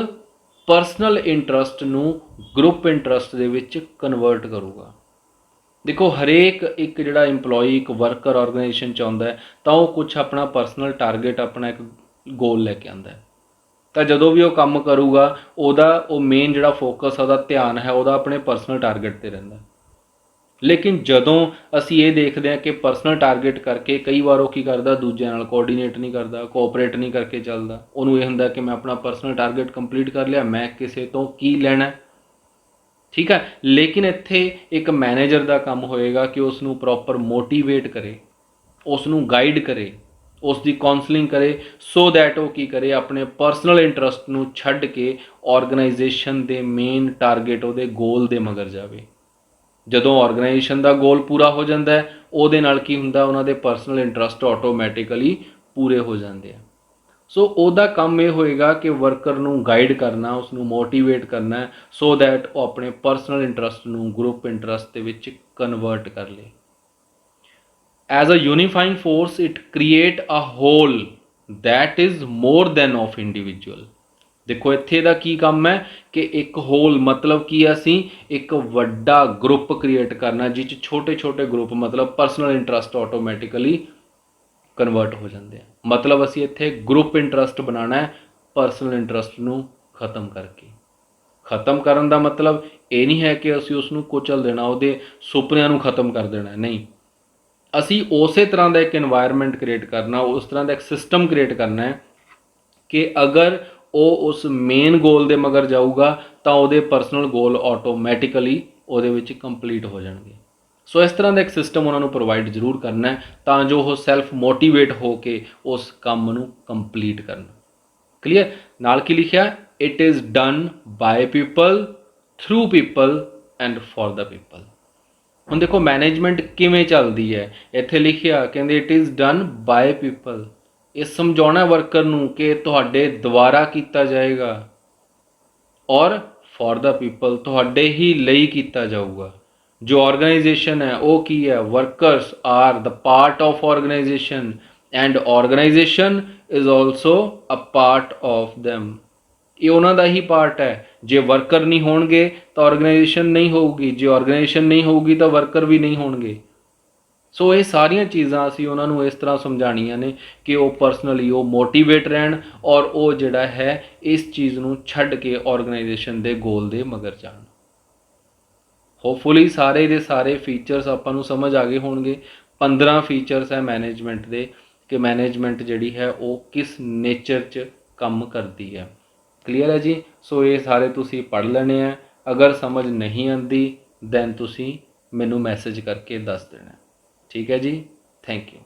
ਪਰਸਨਲ ਇੰਟਰਸਟ ਨੂੰ ਗਰੁੱਪ ਇੰਟਰਸਟ ਦੇ ਵਿੱਚ ਕਨਵਰਟ ਕਰੂਗਾ। ਦੇਖੋ, ਹਰੇਕ ਇੱਕ ਜਿਹੜਾ ਇੰਪਲੋਈ, ਇੱਕ ਵਰਕਰ ਆਰਗੇਨਾਈਜੇਸ਼ਨ 'ਚ ਆਉਂਦਾ ਹੈ ਤਾਂ ਉਹ ਕੁਛ ਆਪਣਾ ਪਰਸਨਲ ਟਾਰਗੇਟ, ਆਪਣਾ ਇੱਕ ਗੋਲ ਲੈ ਕੇ ਆਉਂਦਾ ਹੈ। ਤਾਂ ਜਦੋਂ ਵੀ ਉਹ ਕੰਮ ਕਰੂਗਾ ਉਹਦਾ ਉਹ ਮੇਨ ਜਿਹੜਾ ਫੋਕਸ, ਉਹਦਾ ਧਿਆਨ ਹੈ, ਉਹਦਾ ਆਪਣੇ ਪਰਸਨਲ ਟਾਰਗੇਟ 'ਤੇ ਰਹਿੰਦਾ। ਲੇਕਿਨ ਜਦੋਂ ਅਸੀਂ ਇਹ ਦੇਖਦੇ ਹਾਂ ਕਿ ਪਰਸਨਲ ਟਾਰਗੇਟ ਕਰਕੇ ਕਈ ਵਾਰ ਉਹ ਕੀ ਕਰਦਾ? ਦੂਜਿਆਂ ਨਾਲ ਕੋਆਰਡੀਨੇਟ ਨਹੀਂ ਕਰਦਾ, ਕੋਆਪਰੇਟ ਨਹੀਂ ਕਰਕੇ ਚੱਲਦਾ। ਉਹਨੂੰ ਇਹ ਹੁੰਦਾ ਕਿ ਮੈਂ ਆਪਣਾ ਪਰਸਨਲ ਟਾਰਗੇਟ ਕੰਪਲੀਟ ਕਰ ਲਿਆ, ਮੈਂ ਕਿਸੇ ਤੋਂ ਕੀ ਲੈਣਾ, ਠੀਕ ਹੈ। ਲੇਕਿਨ ਇੱਥੇ ਇੱਕ ਮੈਨੇਜਰ ਦਾ ਕੰਮ ਹੋਏਗਾ ਕਿ ਉਸ ਨੂੰ ਪ੍ਰੋਪਰ ਮੋਟੀਵੇਟ ਕਰੇ, ਉਸ ਨੂੰ ਗਾਈਡ ਕਰੇ, ਉਸ ਦੀ ਕਾਉਂਸਲਿੰਗ ਕਰੇ, ਸੋ ਦੈਟ ਉਹ ਕੀ ਕਰੇ? ਆਪਣੇ ਪਰਸਨਲ ਇੰਟਰਸਟ ਨੂੰ ਛੱਡ ਕੇ ਆਰਗੇਨਾਈਜੇਸ਼ਨ ਦੇ ਮੇਨ ਟਾਰਗੇਟ, ਉਹਦੇ ਗੋਲ ਦੇ ਮਗਰ ਜਾਵੇ। ਜਦੋਂ ਆਰਗੇਨਾਈਜੇਸ਼ਨ ਦਾ ਗੋਲ ਪੂਰਾ ਹੋ ਜਾਂਦਾ ਹੈ, ਉਹਦੇ ਨਾਲ ਕੀ ਹੁੰਦਾ? ਉਹਨਾਂ ਦੇ ਪਰਸਨਲ ਇੰਟਰਸਟ ਆਟੋਮੈਟਿਕਲੀ ਪੂਰੇ ਹੋ ਜਾਂਦੇ ਆ। ਸੋ ਉਹਦਾ ਕੰਮ ਇਹ ਹੋਏਗਾ ਕਿ ਵਰਕਰ ਨੂੰ ਗਾਈਡ ਕਰਨਾ, ਉਸਨੂੰ ਮੋਟੀਵੇਟ ਕਰਨਾ, ਸੋ ਦੈਟ ਉਹ ਆਪਣੇ ਪਰਸਨਲ ਇੰਟਰਸਟ ਨੂੰ ਗਰੁੱਪ ਇੰਟਰਸਟ ਦੇ ਵਿੱਚ ਕਨਵਰਟ ਕਰ ਲੇ। As a unifying force it create a whole that is more than of individual. ਦੇਖੋ, ਇੱਥੇ ਦਾ ਕੀ ਕੰਮ ਹੈ ਕਿ ਇੱਕ ਹੋਲ ਮਤਲਬ ਕੀ? ਅਸੀਂ ਇੱਕ ਵੱਡਾ ਗਰੁੱਪ ਕ੍ਰੀਏਟ ਕਰਨਾ ਜਿਸ 'ਚ ਛੋਟੇ ਛੋਟੇ ਗਰੁੱਪ, ਮਤਲਬ ਪਰਸਨਲ ਇੰਟਰਸਟ ਆਟੋਮੈਟਿਕਲੀ ਕਨਵਰਟ ਹੋ ਜਾਂਦੇ ਆ। ਮਤਲਬ ਅਸੀਂ ਇੱਥੇ ਗਰੁੱਪ ਇੰਟਰਸਟ ਬਣਾਉਣਾ ਹੈ, ਪਰਸਨਲ ਇੰਟਰਸਟ ਨੂੰ ਖਤਮ ਕਰਕੇ। ਖਤਮ ਕਰਨ ਦਾ ਮਤਲਬ ਇਹ ਨਹੀਂ ਹੈ ਕਿ ਅਸੀਂ ਉਸ ਨੂੰ ਕੁਚਲ ਦੇਣਾ, ਉਹਦੇ ਸੁਪਨਿਆਂ ਨੂੰ ਖਤਮ ਕਰ ਦੇਣਾ, ਨਹੀਂ। ਅਸੀਂ ਉਸੇ ਤਰ੍ਹਾਂ ਦਾ ਇੱਕ ਇਨਵਾਇਰਨਮੈਂਟ ਕ੍ਰੀਏਟ ਕਰਨਾ, ਉਸ ਤਰ੍ਹਾਂ ਦਾ ਇੱਕ ਸਿਸਟਮ ਕ੍ਰੀਏਟ ਕਰਨਾ ਹੈ ਕਿ ਅਗਰ ਉਹ ਉਸ ਮੇਨ ਗੋਲ ਦੇ ਮਗਰ ਜਾਊਗਾ ਤਾਂ ਉਹਦੇ ਪਰਸਨਲ ਗੋਲ ਆਟੋਮੈਟਿਕਲੀ ਉਹਦੇ ਵਿੱਚ ਕੰਪਲੀਟ ਹੋ ਜਾਣਗੇ। ਸੋ ਇਸ ਤਰ੍ਹਾਂ ਦਾ ਇੱਕ ਸਿਸਟਮ ਉਹਨਾਂ ਨੂੰ ਪ੍ਰੋਵਾਈਡ ਜ਼ਰੂਰ ਕਰਨਾ ਹੈ ਤਾਂ ਜੋ ਉਹ ਸੈਲਫ ਮੋਟੀਵੇਟ ਹੋ ਕੇ ਉਸ ਕੰਮ ਨੂੰ ਕੰਪਲੀਟ ਕਰਨ। ਕਲੀਅਰ? ਨਾਲ ਕੀ ਲਿਖਿਆ? It is done by people, through people and for the people. ਹੁਣ ਦੇਖੋ ਮੈਨੇਜਮੈਂਟ ਕਿਵੇਂ ਚੱਲਦੀ ਹੈ, ਇੱਥੇ ਲਿਖਿਆ ਕਹਿੰਦੇ it is done by people. ਇਹ ਸਮਝਾਉਣਾ ਵਰਕਰ ਨੂੰ ਕਿ ਤੁਹਾਡੇ ਦੁਆਰਾ ਕੀਤਾ ਜਾਏਗਾ, ਔਰ ਫॉर द ਪੀਪਲ ਤੁਹਾਡੇ ਹੀ ਲਈ ਕੀਤਾ ਜਾਊਗਾ। ਜੋ ਆਰਗੇਨਾਈਜੇਸ਼ਨ ਹੈ ਉਹ ਕੀ ਹੈ? Workers are the part of organisation and organisation is also a part of them। ਇਹ ਉਹਨਾਂ ਦਾ ਹੀ ਪਾਰਟ ਹੈ। ਜੇ ਵਰਕਰ ਨਹੀਂ ਹੋਣਗੇ ਤਾਂ ਆਰਗੇਨਾਈਜੇਸ਼ਨ ਨਹੀਂ ਹੋਊਗੀ, ਜੇ ਆਰਗੇਨਾਈਜੇਸ਼ਨ ਨਹੀਂ ਹੋਊਗੀ ਤਾਂ ਵਰਕਰ ਵੀ ਨਹੀਂ ਹੋਣਗੇ। ਸੋ ਇਹ ਸਾਰੀਆਂ ਚੀਜ਼ਾਂ ਅਸੀਂ ਉਹਨਾਂ ਨੂੰ ਇਸ ਤਰ੍ਹਾਂ ਸਮਝਾਉਣੀਆਂ ਨੇ ਕਿ ਉਹ ਪਰਸਨਲੀ ਉਹ ਮੋਟੀਵੇਟ ਰਹਿਣ ਔਰ ਉਹ ਜਿਹੜਾ ਹੈ ਇਸ ਚੀਜ਼ ਨੂੰ ਛੱਡ ਕੇ ਆਰਗੇਨਾਈਜੇਸ਼ਨ ਦੇ ਗੋਲ ਦੇ ਮਗਰ ਜਾਣ। ਹੋਪਫੁਲੀ ਸਾਰੇ ਦੇ ਸਾਰੇ ਫੀਚਰਸ ਆਪਾਂ ਨੂੰ ਸਮਝ ਆ ਗਏ ਹੋਣਗੇ। 15 ਫੀਚਰਸ ਹੈ ਮੈਨੇਜਮੈਂਟ ਦੇ ਕਿ ਮੈਨੇਜਮੈਂਟ ਜਿਹੜੀ ਹੈ ਉਹ ਕਿਸ ਨੇਚਰ 'ਚ ਕੰਮ ਕਰਦੀ ਹੈ। ਕਲੀਅਰ ਹੈ ਜੀ? ਸੋ ਇਹ ਸਾਰੇ ਤੁਸੀਂ ਪੜ੍ਹ ਲੈਣੇ ਆ। ਅਗਰ ਸਮਝ ਨਹੀਂ ਆਉਂਦੀ ਦੈਨ ਤੁਸੀਂ ਮੈਨੂੰ ਮੈਸੇਜ ਕਰਕੇ ਦੱਸ ਦੇਣਾ। ਠੀਕ ਹੈ ਜੀ? Thank you.